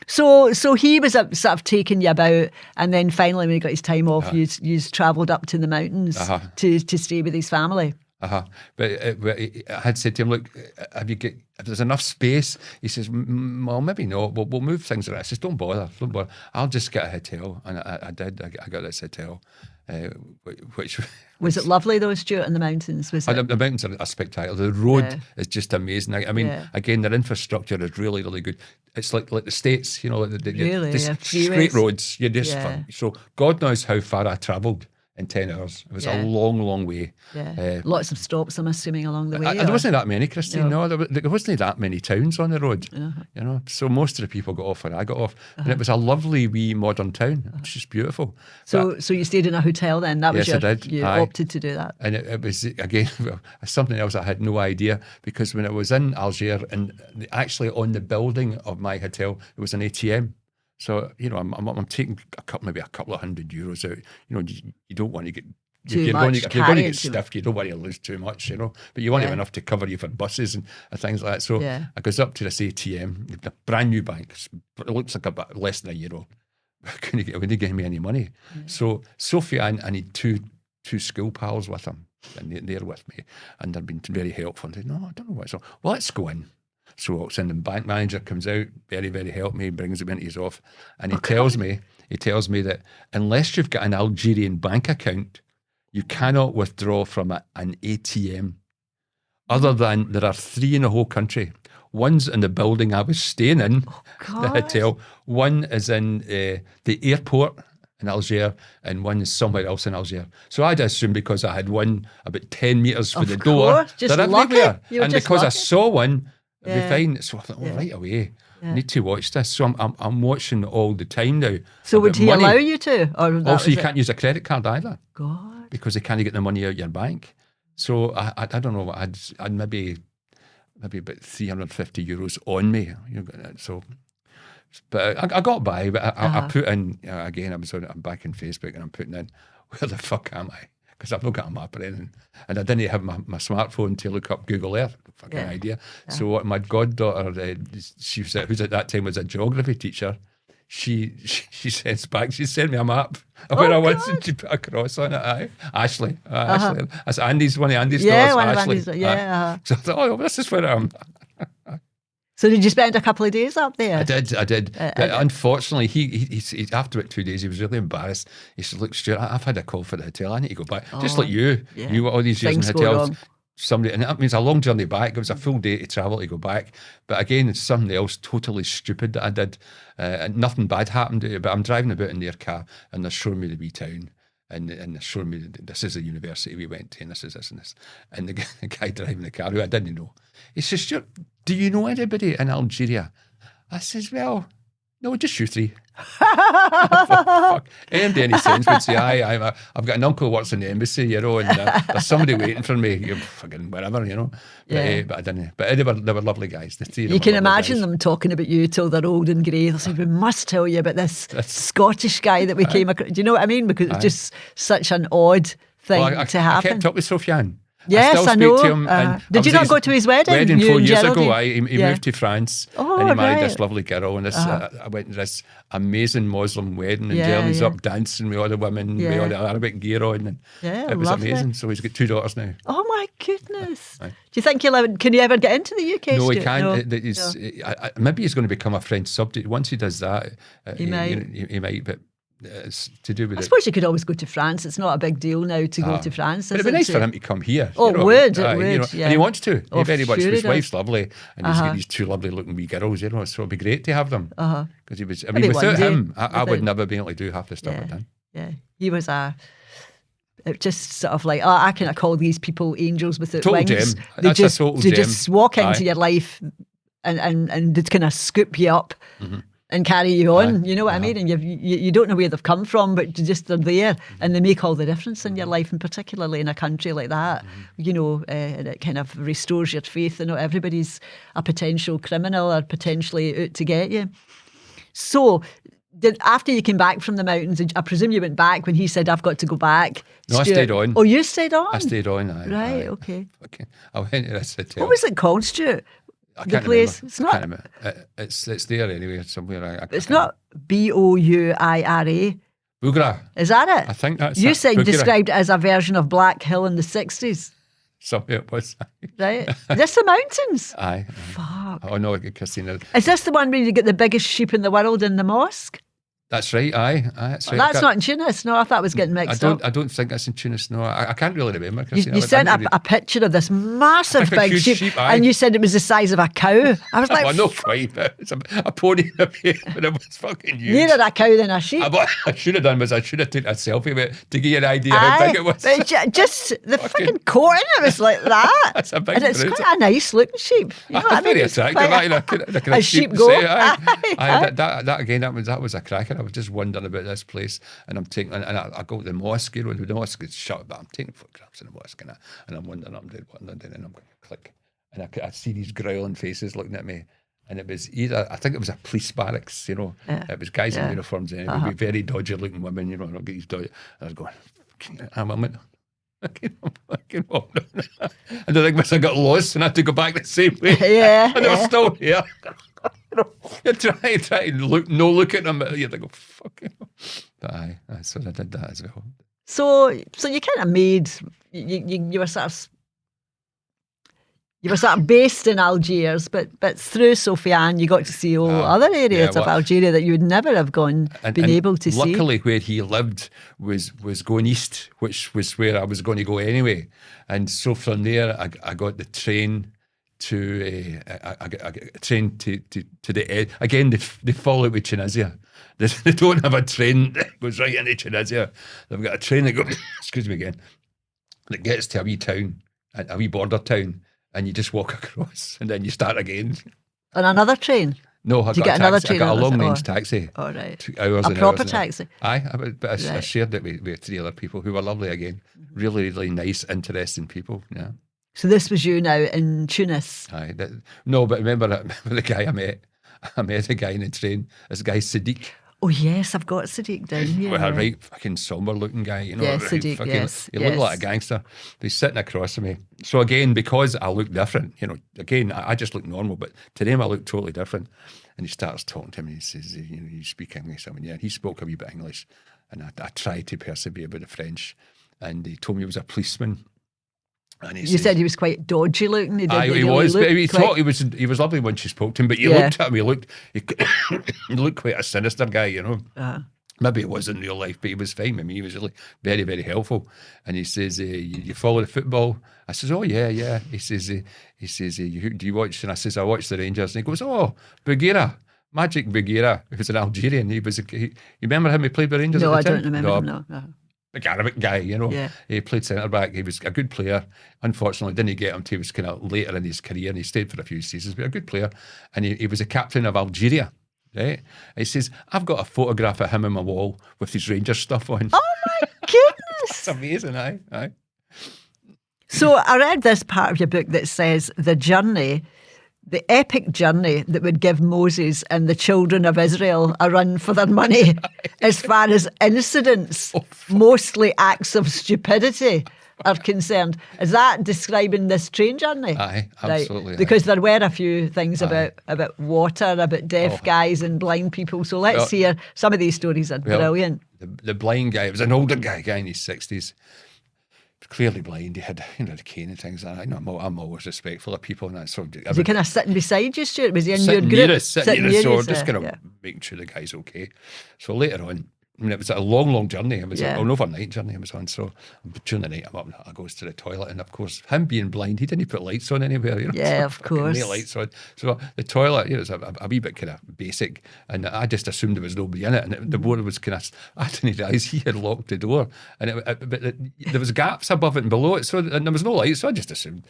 So he was sort of taking you about, and then finally when he got his time off, you travelled up to the mountains to stay with his family. But I had said to him, look, if there's enough space, he says, well, maybe not. We'll move things around. I says, don't bother. I'll just get a hotel. And I did. I got this hotel, which... Was it lovely though, Stuart, in the mountains? The mountains are spectacular. The road is just amazing. I mean, again, their infrastructure is really, really good. It's like the States, straight roads. You're just fun. So God knows how far I travelled in 10 hours. It was a long, long way. Yeah. Lots of stops, I'm assuming, along the way. There wasn't that many, Christine. No, there wasn't that many towns on the road. So most of the people got off when I got off. And it was a lovely wee modern town. It's just beautiful. So you stayed in a hotel then? That was I did. You opted to do that. And it was, again, something else I had no idea, because when I was in Algiers, and actually on the building of my hotel, there was an ATM. So, I'm taking maybe a couple of €100 out. You don't want to get... You're going to get stiffed, you don't want to lose too much, But you want to have enough to cover you for buses and things like that. So I goes up to this ATM, a brand new bank. It looks like about less than a year old. I wouldn't give me any money. Yeah. So Sophia, I need two school pals with him, and they're with me, and they've been very helpful. And they no, I don't know what's wrong. Well, let's go in. So walks in, the bank manager comes out, very, very help me, brings him into his off, and he tells me that unless you've got an Algerian bank account, you cannot withdraw from an ATM. Other than there are 3 in the whole country. One's in the building I was staying in, the hotel. One is in the airport in Algiers, and one is somewhere else in Algiers. So I'd assume because I had one about 10 metres from the door, just they're lucky. everywhere. And because lucky. I saw one, it'd be fine. So I thought, right away, I need to watch this. So I'm watching all the time now. So would he allow you to? Or also, you can't use a credit card either. God. Because they can't get the money out your bank. So I don't know. I'd maybe about €350 on me. So, but I got by. But I put in again. I'm back in Facebook and I'm putting in, where the fuck am I? Because I've not got a map or anything, and I didn't have my smartphone to look up Google Earth. Fucking idea. Yeah. So what my goddaughter, she was who's at that time was a geography teacher. She sends back. She sent me a map of where I was, and she put a cross on it. Aye. Ashley. Ashley. That's Andy's, one of Andy's daughters. One Ashley. of Andy's. So I thought, oh, this is where I am. So did you spend a couple of days up there? I did. But unfortunately, he after about 2 days, he was really embarrassed. He said, "Look, Stuart, I've had a call for the hotel. I need to go back." Just like you. Yeah. You all these years in hotels. Somebody, and that means a long journey back. It was a full day to travel to go back. But again, it's something else totally stupid that I did. Nothing bad happened to it, but I'm driving about in their car and they're showing me the wee town. And they're showing me this is the university we went to, and this is this and this. And the guy driving the car, who I didn't know, he says, "Stuart, do you know anybody in Algeria?" I says, "Well, no, just you 3. Fuck. Any sense would say, I've got an uncle who works in the embassy, and there's somebody waiting for me, you're fucking wherever, But I didn't. But they were lovely guys. The 3 you can imagine them talking about you till they're old and grey. They'll say, "We must tell you about this Scottish guy that we came across." Do you know what I mean? Because it's just such an odd thing to happen. I kept up with Sofiane. Yes, I know. To him, did you not go to his wedding? Wedding 4 years ago. He moved to France, and he married right. this lovely girl. And I went to this amazing Muslim wedding, and Jeremy's up dancing with all the women, with all the Arabic gear on, and it was amazing. So he's got 2 daughters now. Oh my goodness! Do you think can you ever get into the UK? No, he can't. No. Maybe he's going to become a French subject. Once he does that, he might. But it's to do with I suppose you could always go to France. It's not a big deal now to go to France. But it'd be nice for him to come here. Oh, it would. And he wants to. He very much. His wife's lovely, and he's got these 2 lovely looking wee girls. So it'd be great to have them. Because he was. I mean, without him, I would never be able to do half the stuff I've done. Yeah, he was it just sort of like, I kind call these people angels without wings. They just walk into your life and they kind of scoop you up. Mm-hmm. And carry you on, you know what I mean? And you don't know where they've come from, but they're there, and they make all the difference in your life, and particularly in a country like that, and it kind of restores your faith. Not everybody's a potential criminal or potentially out to get you. So, after you came back from the mountains, I presume you went back when he said, "I've got to go back." No, Stuart, I stayed on. Oh, you stayed on? I stayed on, Right, okay. I went to this hotel. What was it called, Stuart? I can't place. Remember. It's not. I can't remember. It's there anyway somewhere. It's not Bouyra. Bougra. Is that it? I think that's you it. said described it as a version of Black Hill in the 60s. Somewhere it was. Right. Is this the mountains? Aye. Fuck. Oh no, Christina. Is this the one where you get the biggest sheep in the world in the mosque? That's right, aye. That's right. That's not in Tunis. No, I thought it was getting mixed up. I don't think that's in Tunis. No, I can't really remember. You sent a picture of this massive big sheep, and you said it was the size of a cow. I was like, well, not quite, but it's a pony, but it was fucking huge. Nearer a cow than a sheep. What I should have done was I should have taken a selfie with it to give you an idea how big it was. But just the fucking coat in it was like that. That's a big. And it's quite a nice looking sheep. You know what I mean? Very attractive. A sheep goat. That again, that was a cracker. I was just wondering about this place, and I'm taking, and I go to the mosque. The mosque is shut, but I'm taking photographs in the mosque, and I'm wondering, what I'm doing, and I'm going to click, and I see these growling faces looking at me, and it was either, I think it was a police barracks, it was guys in uniforms, and it would be very dodgy looking women, and I'll get these dodgy. I was going, I went, and I think I got lost and I had to go back the same way. And they were still here. You try to look at them, you think, oh, fucking. But aye, so I did that as well. So you kind of made, you were sort of, You were sort of based in Algiers, but through Sofiane, you got to see all other areas of Algeria that you would never have been able to see. Luckily, where he lived was going east, which was where I was going to go anyway. And so from there, I got the train to I got a train to the again. They follow it with Tunisia. They don't have a train that goes right into Tunisia. They've got a train that goes excuse me again, that gets to a wee town, a wee border town. And you just walk across, and then you start again. On another train? No, I got a taxi. I got a long-range taxi. All right. 2 hours. A proper taxi? Aye, but I shared it with 3 other people who were lovely again. Really, really nice, interesting people. Yeah. So this was you now in Tunis? Aye. No, but remember the guy I met? I met a guy in the train. This guy Sadiq. Oh yes, I've got Sadiq down here. Well, a right fucking somber looking guy, you know. Yeah, Sadiq, yes. He looked like a gangster. He's sitting across from me. So again, because I look different, you know, again, I just look normal, but to him I look totally different. And he starts talking to me. He says, you know, you speak English? I mean, yeah. He spoke a wee bit English. And I tried to persevere with the French. And he told me he was a policeman. And you said he was quite dodgy looking. He was. But he thought he was lovely when she spoke to him. But you looked at him, he looked quite a sinister guy, you know. Maybe it was in real life, but he was fine with me. He was really very, very helpful. And he says, "You follow the football?" I says, "Oh yeah." He says, "Do you watch?" And I says, "I watch the Rangers." And he goes, "Oh, Bouguera, Magic Bouguera, who's an Algerian. You remember him? He played with Rangers. No, at the I time? don't remember him. No. Big Arabic guy, you know. Yeah. He played centre back. He was a good player. Unfortunately, didn't get him till he was kind of later in his career, and he stayed for a few seasons. But a good player, and he was a captain of Algeria. Right? He says, "I've got a photograph of him on my wall with his Rangers stuff on." Oh my goodness! It's amazing, aye. So I read this part of your book that says the epic journey that would give Moses and the children of Israel a run for their money as far as incidents, mostly acts of stupidity, are concerned. Is that describing this train journey? Aye, absolutely. Right. Because there were a few things about water, about deaf guys and blind people. So let's hear some of these stories are brilliant. The blind guy, it was an older guy in his 60s. Clearly blind. He had, the cane and things. And I'm always respectful of people and that. So was he kind of sitting beside you, Stuart? Was he in your sitting group? Near us, sitting near us, so just kind of making sure the guy's okay. So later on, I mean, it was a long journey. It was an overnight journey I was on. So during the night, I'm up and I goes to the toilet. And of course, him being blind, he didn't put lights on anywhere. You know? Yeah, so of course. No lights on. So the toilet, it's a wee bit kind of basic. And I just assumed there was nobody in it. And the door was kind of, I didn't realise he had locked the door. And there was gaps above it and below it. And there was no lights. So I just assumed,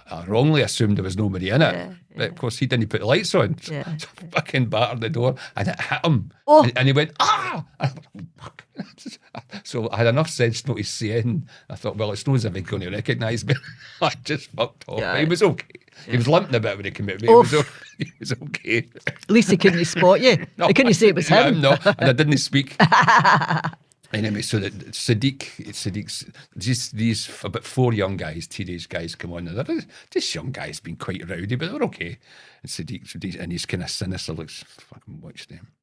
I wrongly assumed there was nobody in it. But of course, he didn't put the lights on. So I fucking battered the door and it hit him. Oh. And he went, ah! And I went, fuck. So I had enough sense not to see it. And I thought, well, it's not as if he's going to recognise me. I just fucked off. Yeah. He was okay. He was limping a bit when he came out. But he was okay. At least he couldn't spot you. No, He couldn't say it was him. No, and I didn't speak. Anyway, so that Sadiq's these about 4 young guys, teenage guys, come on, and they're just young guys being quite rowdy, but they're okay. And Sadiq and he's kind of sinister looks, fucking watch them.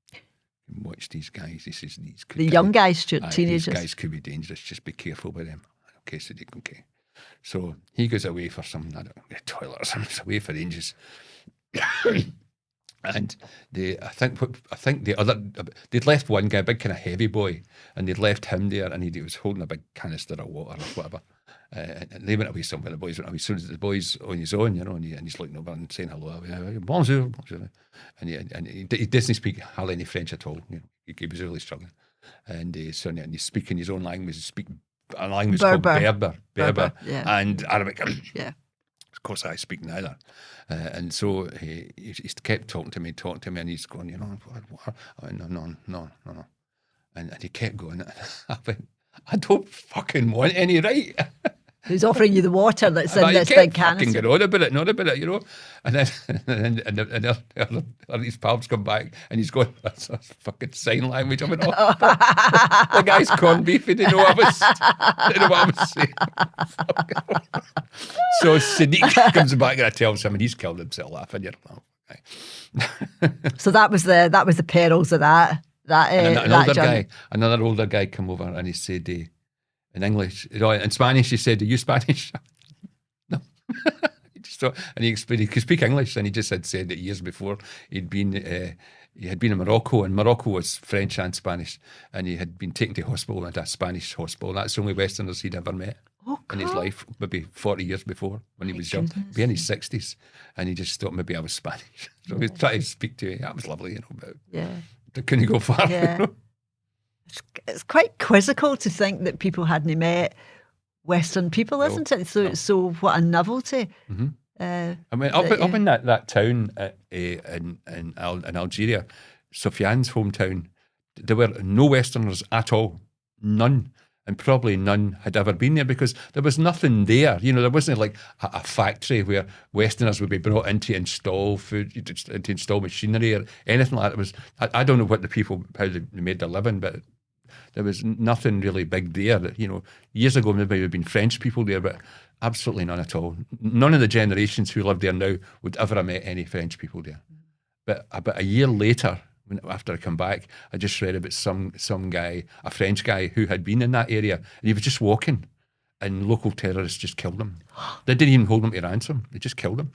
Watch these guys. He says these could The young guys, Stuart, teenagers. These guys could be dangerous. Just be careful with them. Okay, Sadiq. Okay. So he goes away for some, I don't know, a toilet or something. He's away for ages. And I think the other, they'd left one guy, a big kind of heavy boy, and they'd left him there, and he was holding a big canister of water or whatever. And they went away somewhere. The boys went away. So the boy's on his own, and he's looking over and saying hello. Bonjour, bonjour. And he doesn't speak hardly any French at all. He was really struggling. And he's speaking his own language. He speaks a language called Berber, and Arabic. Yeah. Of course, I speak neither. And so he kept talking to me, and he's going, what? I went, no. And he kept going. I went, I don't fucking want any, right? He's offering you the water that's in this big canister. Fucking get on about it, not about it, And then his pals come back and he's going, that's fucking sign language. I went, oh, the guy's corned beef. He didn't know what I was saying. So Sadiq comes back and I tell him he's killed himself laughing. So that was the perils of that. Another older guy come over and he said, in English, in Spanish, he said, "Are you Spanish?" No. So, and he explained he could speak English, and he just had said that years before he had been in Morocco, and Morocco was French and Spanish, and he had been taken to hospital at a Spanish hospital. And that's the only Westerners he'd ever met in his life, maybe 40 years before when he was young. Be in his 60s, and he just thought maybe I was Spanish. So he tried to speak to me. That was lovely, but they couldn't go far. Yeah. It's quite quizzical to think that people hadn't met Western people, isn't it? So what a novelty. Mm-hmm. I mean, up in that town in Algeria, Sufyan's hometown, there were no Westerners at all, none, and probably none had ever been there because there was nothing there. There wasn't like a factory where Westerners would be brought in to install food, to install machinery or anything like that. It was I don't know what how they made their living, but there was nothing really big there. That years ago maybe there had been French people there, but absolutely none at all. None of the generations who live there now would ever have met any French people there. But about a year later, after I come back, I just read about some guy, a French guy who had been in that area, and he was just walking, and local terrorists just killed him. They didn't even hold him to ransom; they just killed him.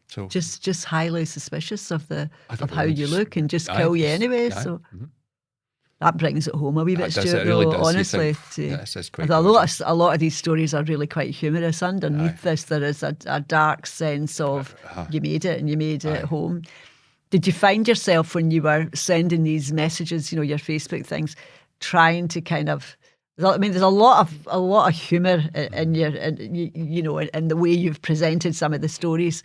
So just highly suspicious of how you look and just kill you anyway. So. Mm-hmm. That brings it home a wee bit, Stuart. It really does. Honestly, a lot of these stories are really quite humorous. Underneath this, there is a dark sense of you made it and you made it home. Did you find yourself when you were sending these messages, your Facebook things, trying to kind of? I mean, there's a lot of humour in in the way you've presented some of the stories.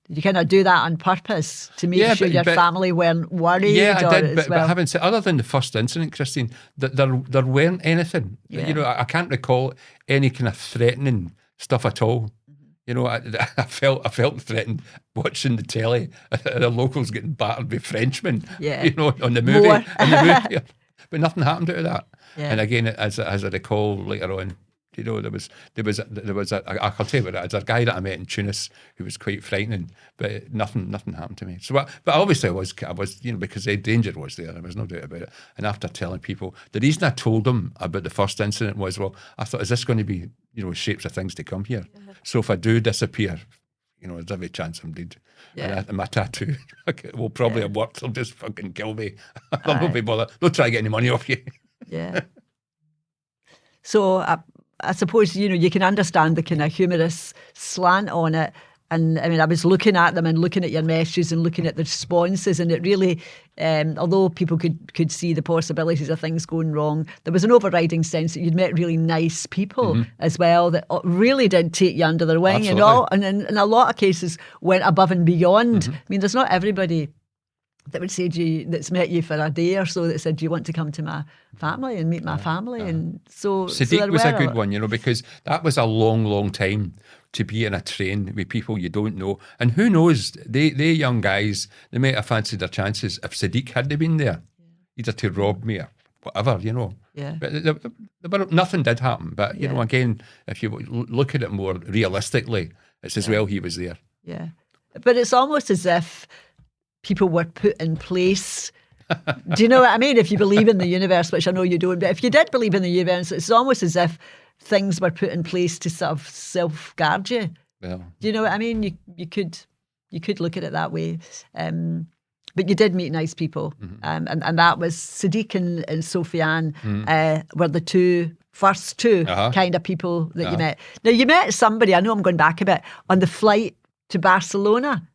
Did you kind of do that on purpose to make sure your family weren't worried? Yeah, I did. But having said, other than the first incident, Christine, there weren't anything. Yeah. I can't recall any kind of threatening stuff at all. I felt threatened watching the telly. The locals getting battered by Frenchmen. Yeah. On the movie. But nothing happened out of that. Yeah. And again, as I recall later on. There was I'll tell you about it. There's a guy that I met in Tunis who was quite frightening, but nothing happened to me. So, but obviously I was, because the danger was there. There was no doubt about it. And after telling people, the reason I told them about the first incident was, I thought, is this going to be, shapes of things to come here? Yeah. So if I do disappear, there's every chance I'm dead. Yeah. And my tattoo will probably have worked. They'll just fucking kill me. They'll not be bothered. They'll try to get any money off you. Yeah. So I suppose, you can understand the kind of humorous slant on it. And I mean, I was looking at them and looking at your messages and looking at the responses, and it really, although people could see the possibilities of things going wrong, there was an overriding sense that you'd met really nice people as well that really did take you under their wing. And in a lot of cases went above and beyond. I mean, there's not everybody that would say to you, that's met you for a day or so, that said, do you want to come to my family and meet my family? And so Sadiq was a good one, because that was a long, long time to be in a train with people you don't know. And who knows, they young guys, they might have fancied their chances if Sadiq hadn't been there, either to rob me or whatever, Yeah. But nothing did happen. But, again, if you look at it more realistically, it's as well he was there. Yeah. But it's almost as if people were put in place. Do you know what I mean? If you believe in the universe, which I know you don't, but if you did believe in the universe, it's almost as if things were put in place to sort of self-guard you. Well, do you know what I mean? You could look at it that way. But you did meet nice people. And that was Sadiq and Sufyan were the first two kind of people that you met. Now, you met somebody, I know I'm going back a bit, on the flight to Barcelona.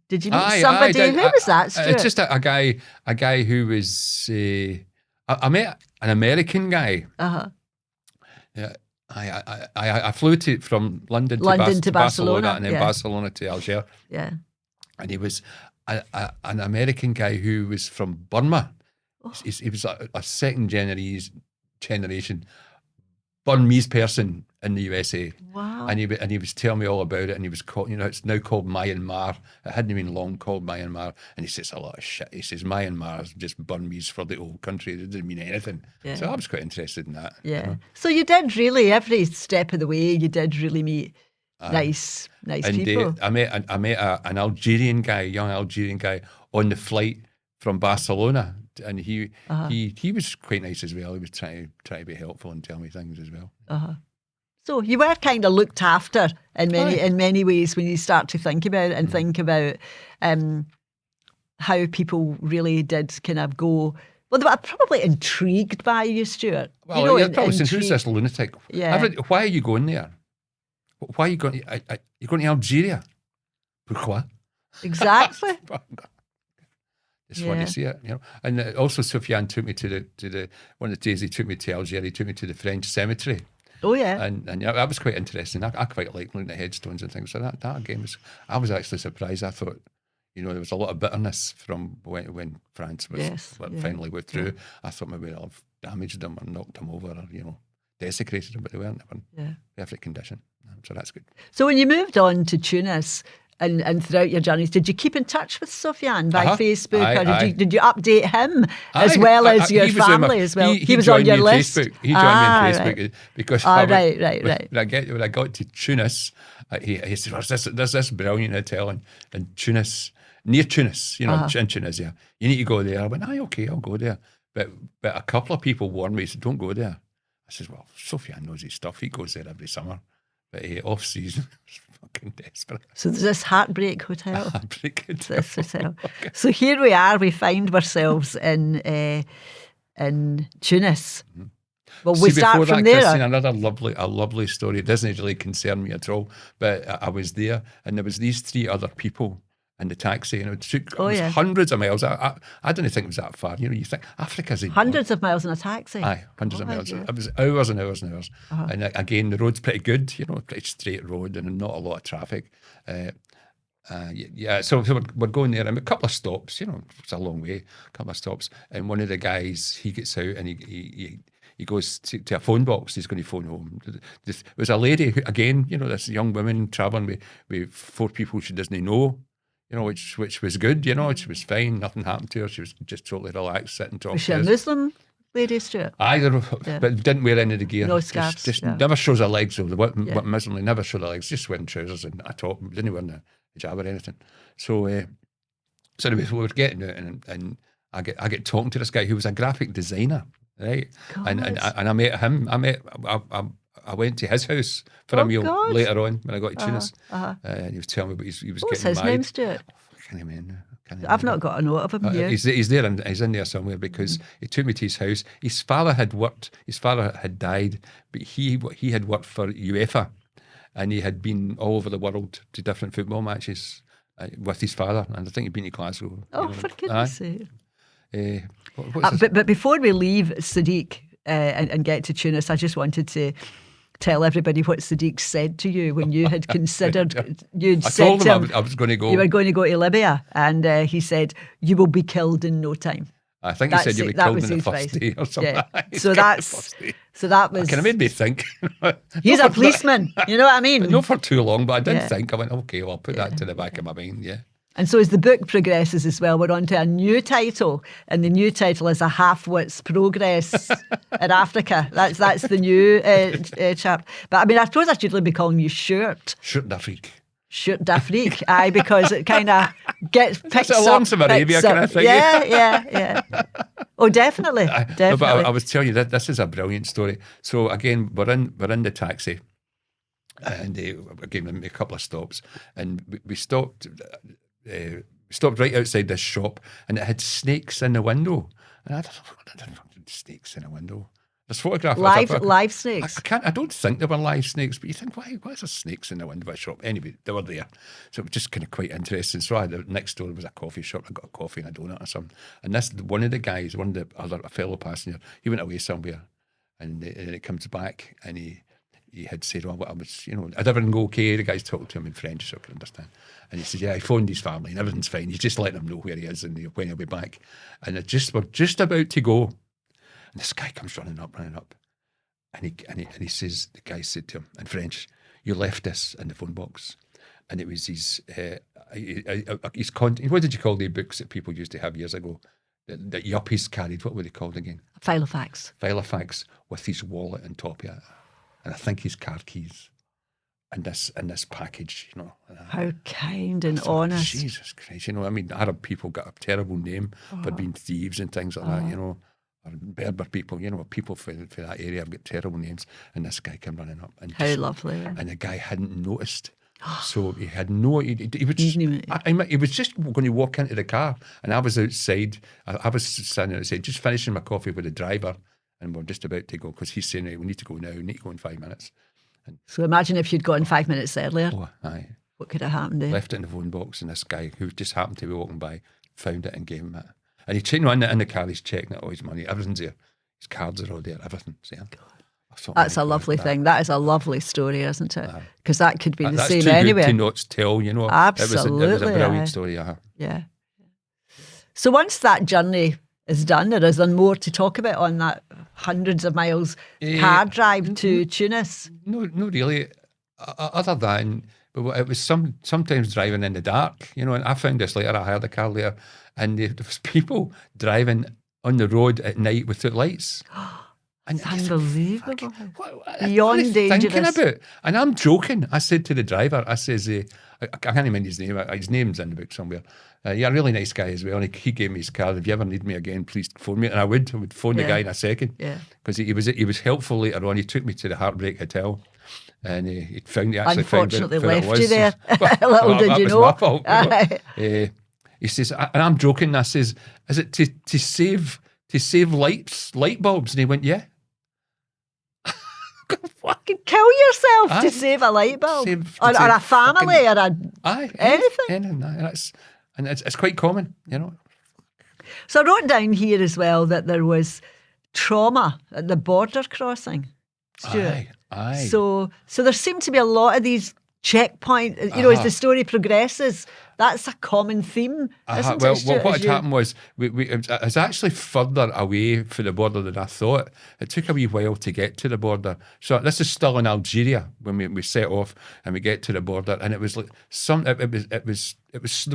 Did you meet somebody? Who was that, Stuart? It's just a guy who was. I met an American guy. Yeah, I flew from London to Barcelona and then Barcelona to Algiers. Yeah, and he was an American guy who was from Burma. He was a second generation Burmese person in the USA. Wow. And he was telling me all about it, and he was called, it's now called Myanmar. It hadn't been long called Myanmar. And he says a lot of shit. He says Myanmar is just Burmese for the old country. It didn't mean anything. Yeah. So I was quite interested in that. Yeah. So you did really, every step of the way, you did really meet nice people. I met an Algerian guy, a young Algerian guy, on the flight from Barcelona. And he was quite nice as well. He was trying to be helpful and tell me things as well. So you were kind of looked after in Aye. many ways when you start to think about it and think about how people really did kind of go. Well, they were probably intrigued by you, Stuart. Well, you're probably saying, who's intrigued. this lunatic? Yeah. Why are you going there? Why are you going? You're going to Algeria? Pourquoi? Exactly. Just want to see it, you know. And also, Sufyan took me to the one of the days he took me to Algeria. He took me to the French cemetery. Oh yeah. And yeah, that was quite interesting. I quite like looking at headstones and things. So that again was, I was actually surprised. I thought, you know, there was a lot of bitterness from when France was finally withdrew. I thought maybe I'll have damaged them or knocked them over or, you know, desecrated them, but they weren't. They were in perfect condition. So that's good. So when you moved on to Tunis and throughout your journeys, did you keep in touch with Sufyan by Facebook, or did you update him as well as your family as well? He was on your list. Facebook. He joined me on Facebook because right. When I got to Tunis, he said, well, there's this brilliant hotel in Tunis, near Tunis, you know, in Tunisia. You need to go there. I went, okay, I'll go there. But a couple of people warned me, said, don't go there. I said, well, Sufyan knows his stuff. He goes there every summer. But off season, fucking desperate. So there's this Heartbreak Hotel. Heartbreak Hotel. This hotel. Okay. So here we are. We find ourselves in Tunis. Mm-hmm. Well, we start from there. Christine, another lovely story. It doesn't really concern me at all. But I was there, and there was these three other people in the taxi, and it took hundreds of miles. I didn't think it was that far. You know, you think Africa's hundreds of miles in a taxi. Aye, hundreds of miles. Yeah. It was hours and hours and hours. And again, the road's pretty good. You know, pretty straight road and not a lot of traffic. So we're going there, and a couple of stops. You know, it's a long way. A couple of stops, and one of the guys, he gets out and he goes to a phone box. He's going to phone home. There was a lady who, again, you know, this young woman travelling with four people she doesn't know. You know, which was good, you know, she was fine, nothing happened to her, she was just totally relaxed, sitting talking. Was she a Muslim lady, Stuart? Either, but didn't wear any of the gear. No scarves. Just never shows her legs, though. What Muslim, they never show their legs, just wearing trousers and a top, didn't wear the hijab or anything. So anyway, we were getting out, and I get talking to this guy who was a graphic designer, right? And I met him, I went to his house for a meal later on when I got to Tunis. And he was telling me about he was What's getting his married. name, Stuart? I can't remember. I've not got a note of him here. He's there, and he's in there somewhere because he took me to his house. His father had worked. His father had died, but he had worked for UEFA, and he had been all over the world to different football matches with his father. And I think he'd been to Glasgow. For goodness' sake! But before we leave Sadiq and get to Tunis, I just wanted to tell everybody what Sadiq said to you when you had considered. I told him I was going to go. You were going to go to Libya, and he said you will be killed in no time. I think he said you'll be killed in the first day or something. Yeah. So that was. Kind of made me think. He's a policeman. You know what I mean? Not for too long, but I did think. I went, okay, well, I'll put that to the back of my mind. Yeah. And so as the book progresses as well, we're on to a new title, and the new title is A Half-Wit's Progress in Africa. That's the new chap. But I mean, I suppose I should be calling you Stuart. Stuart d'Afrique. Stuart d'Afrique, aye, because it kind of gets picked up. Lonesome Arabia kind of thing. Yeah. Oh, definitely. No, but I was telling you that this is a brilliant story. So again, we're in the taxi, and again, a couple of stops, and we stopped. Stopped right outside this shop, and it had snakes in the window. And I don't know, snakes in a window. There's photographs. Live snakes. I don't think they were live snakes, but you think, why is there snakes in the window of a shop? Anyway, they were there. So it was just kind of quite interesting. So next door was a coffee shop. I got a coffee and a donut or something. And one of the other fellow passenger, he went away somewhere, and it comes back, and he had said, well, I was, you know, did everything go okay? The guy's talking to him in French, so I could understand. And he said, yeah, he phoned his family and everything's fine. He's just letting them know where he is and when he'll be back. And we're just about to go. And this guy comes running up. And he says, the guy said to him in French, you left this in the phone box. And it was his content. What did you call the books that people used to have years ago? That yuppies carried. What were they called again? Filofax. Filofax with his wallet on top of it. And I think his car keys and this package, you know. How kind and honest. Jesus Christ, you know, I mean, Arab people got a terrible name for being thieves and things like that, you know. or Berber people, people for that area have got terrible names. And this guy came running up. And How lovely. And the guy hadn't noticed. So he had no, he was just, He he was just going to walk into the car, and I was outside. I was standing outside, just finishing my coffee with the driver, and we're just about to go because he's saying, "Right, we need to go now. We need to go in 5 minutes." So imagine if you'd gone 5 minutes earlier. Oh, aye. What could have happened there? Left it in the phone box, and this guy who just happened to be walking by found it and gave him it. And he checked in the car. He's checking it, all his money, everything's there. His cards are all there, everything's there. That's a lovely thing. That is a lovely story, isn't it? Because that could be the same That's anywhere. too good to not tell, Absolutely. It was a brilliant story. Yeah. So once that journey is done, or is there more to talk about on that hundreds of miles car drive to Tunis? No, really. Other than, but it was sometimes driving in the dark, and I found this later. I hired a car later, and there was people driving on the road at night without lights. It's unbelievable. What Beyond are they thinking dangerous. about? And I'm joking. I said to the driver, I says, I can't remember his name. His name's in the book somewhere. Yeah, a really nice guy as well. And he gave me his card. If you ever need me again, please phone me. And I would phone the guy in a second. Yeah. Because he was helpful later on. He took me to the Heartbreak Hotel. And he actually found Unfortunately where it left was. you there. Little did you know. That was my fault. He says, and I'm joking. I says, is it to save light bulbs? And he went, yeah. Fucking kill yourself to save a light bulb, or a family, or anything. And it's quite common, So I wrote down here as well that there was trauma at the border crossing, Stuart. Aye. So there seemed to be a lot of these checkpoints. As the story progresses, that's a common theme, isn't it, Stuart? What had happened was it was actually further away from the border than I thought. It took a wee while to get to the border. So this is still in Algeria when we set off and we get to the border, and it was like there was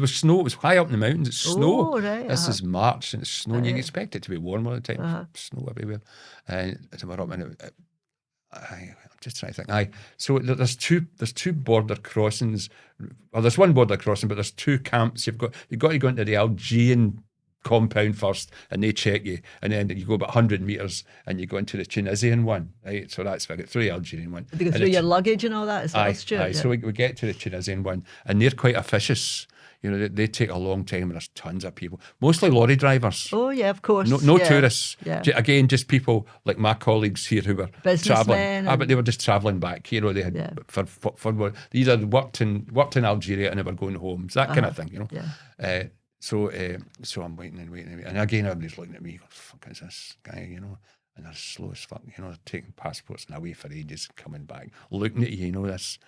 snow. It was high up in the mountains. It's snow. Oh, right, This is March and it's snowing. You expect it to be warm all the time. Snow everywhere, and we're up in it. I'm just trying to think. So there's two border crossings. Well, there's one border crossing, but there's two camps. You've got to go into the Algerian compound first, and they check you, and then you go about 100 metres, and you go into the Tunisian one. Right, so that's I get through the Algerian one. They go through your luggage and all that as well, Stuart. Aye. So we get to the Tunisian one, and they're quite officious. They take a long time, and there's tons of people, mostly lorry drivers. Oh yeah, of course. No tourists. Yeah. Again, just people like my colleagues here who were travelling. But they were just travelling back. They had for they either worked in Algeria and they were going home. So that kind of thing. Yeah. So I'm waiting, and again everybody's looking at me. Fuck is this guy? And they're slow as fuck. They're taking passports and away for ages, coming back, looking at you. This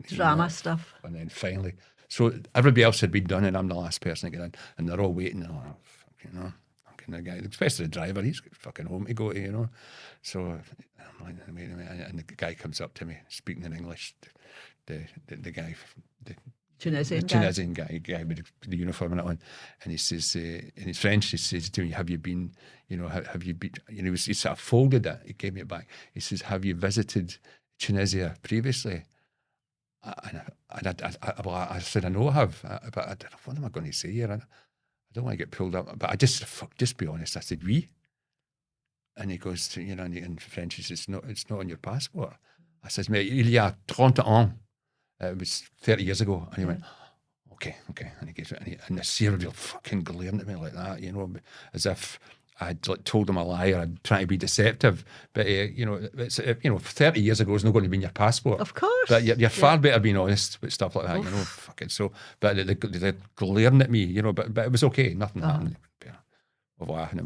drama stuff. And then finally. So everybody else had been done, and I'm the last person to get in, and they're all waiting. Fucking the guy, especially the driver, he's got fucking home to go to, So I'm like, wait a minute, and the guy comes up to me, speaking in English. The guy, the Tunisian guy with the uniform and that one, and he says in his French, he says to me, "Have you been? Have you been?" He sort of folded it. He gave me it back. He says, "Have you visited Tunisia previously?" And I said, I know I have, but what am I going to say here? I don't want to get pulled up. But I just be honest. I said, oui. And he goes to, in French, he says, no, it's not on your passport. I says, mais il y a 30 ans. It was 30 years ago. And he went, okay. And he gives it, and the serial fucking glaring at me like that, as if I'd told him a lie or I'd trying to be deceptive. But, it's 30 years ago, it's not going to be in your passport. Of course. But you're far better being honest with stuff like that, fucking so. But they're glaring at me, but it was okay. Nothing happened.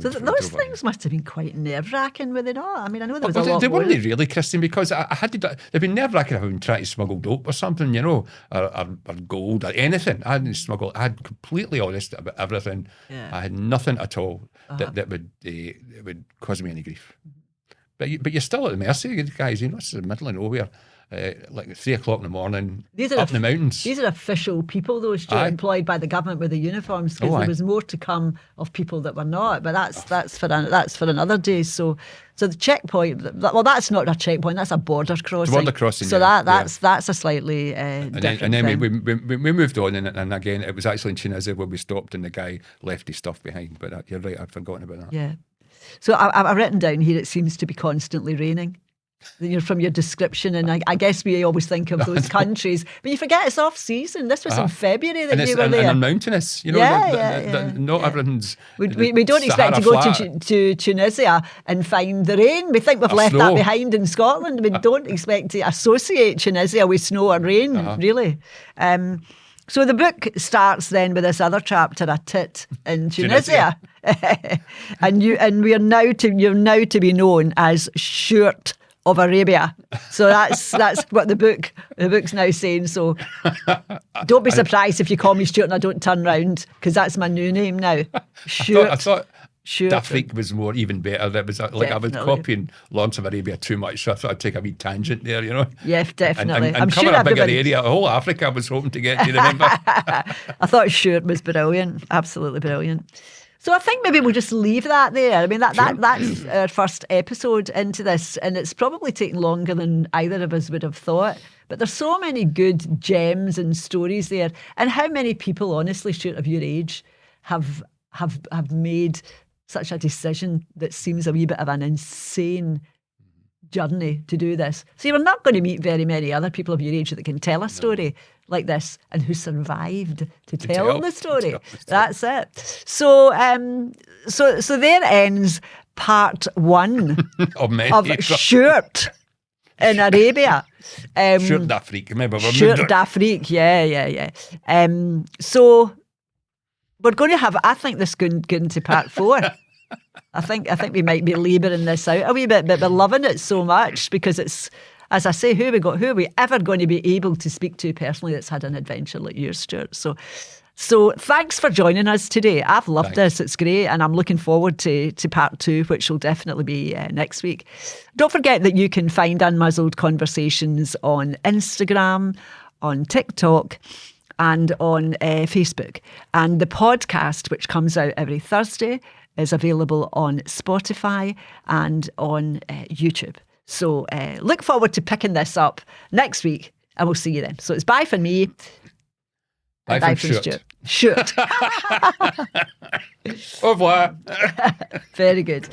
So those things must have been quite nerve-wracking, were they not? I mean, I know there was a lot They more. weren't really, Christine, because I had to. They'd been nerve-wracking if I'd been trying to smuggle dope or something, or gold or anything. I hadn't smuggled. I had completely honest about everything. Yeah. I had nothing at all that would cause me any grief. But you're still at the mercy of the guys. This is the middle of nowhere. Like 3 o'clock in the morning, up in the mountains. These are official people, though, Stuart, employed by the government with the uniforms, because there was more to come of people that were not. But that's for another day. So the checkpoint, that's not a checkpoint. That's a border crossing. Border crossing. So that's a slightly different and then thing. we moved on, and again it was actually in Tunisia where we stopped, and the guy left his stuff behind. But you're right, I'd forgotten about that. Yeah. So I've written down here, it seems to be constantly raining. From your description, and I guess we always think of those countries, but you forget it's off season. This was in February that you were there. And mountainous, not everyone's. We don't expect to go to Tunisia and find the rain. We think we've left that behind in Scotland. We don't expect to associate Tunisia with snow or rain, really. So the book starts then with this other chapter, a tit in Tunisia, and you're now to be known as Stuart of Arabia. So that's what the book's now saying. So don't be surprised if you call me Stuart and I don't turn round, because that's my new name now. Stuart. I thought D'Afrique was even better. That was like I was copying Lawrence of Arabia too much, so I thought I'd take a wee tangent there, Yeah, definitely. And cover a bigger area. Whole Africa I was hoping to get to, remember? I thought Stuart was brilliant. Absolutely brilliant. So I think maybe we'll just leave that there. I mean, that's our first episode into this, and it's probably taken longer than either of us would have thought. But there's so many good gems and stories there. And how many people, honestly, Stuart, of your age, have made such a decision that seems a wee bit of an insane journey to do this. So you're not going to meet very many other people of your age that can tell a story like this and who survived to tell the story. That's it. So so there ends part 1 of Stuart in Arabia. Stuart D'Afrique, remember? Stuart D'Afrique, yeah. So we're going to have, I think this going into part 4. I think we might be labouring this out a wee bit, but we're loving it so much because it's, as I say, who are we ever going to be able to speak to personally that's had an adventure like yours, Stuart? So thanks for joining us today. I've loved this. It's great. And I'm looking forward to part 2, which will definitely be next week. Don't forget that you can find Unmuzzled Conversations on Instagram, on TikTok, and on Facebook. And the podcast, which comes out every Thursday, is available on Spotify and on YouTube. So look forward to picking this up next week, and we'll see you then. So it's bye from me. Bye from Stuart. Stuart. Au revoir. Very good.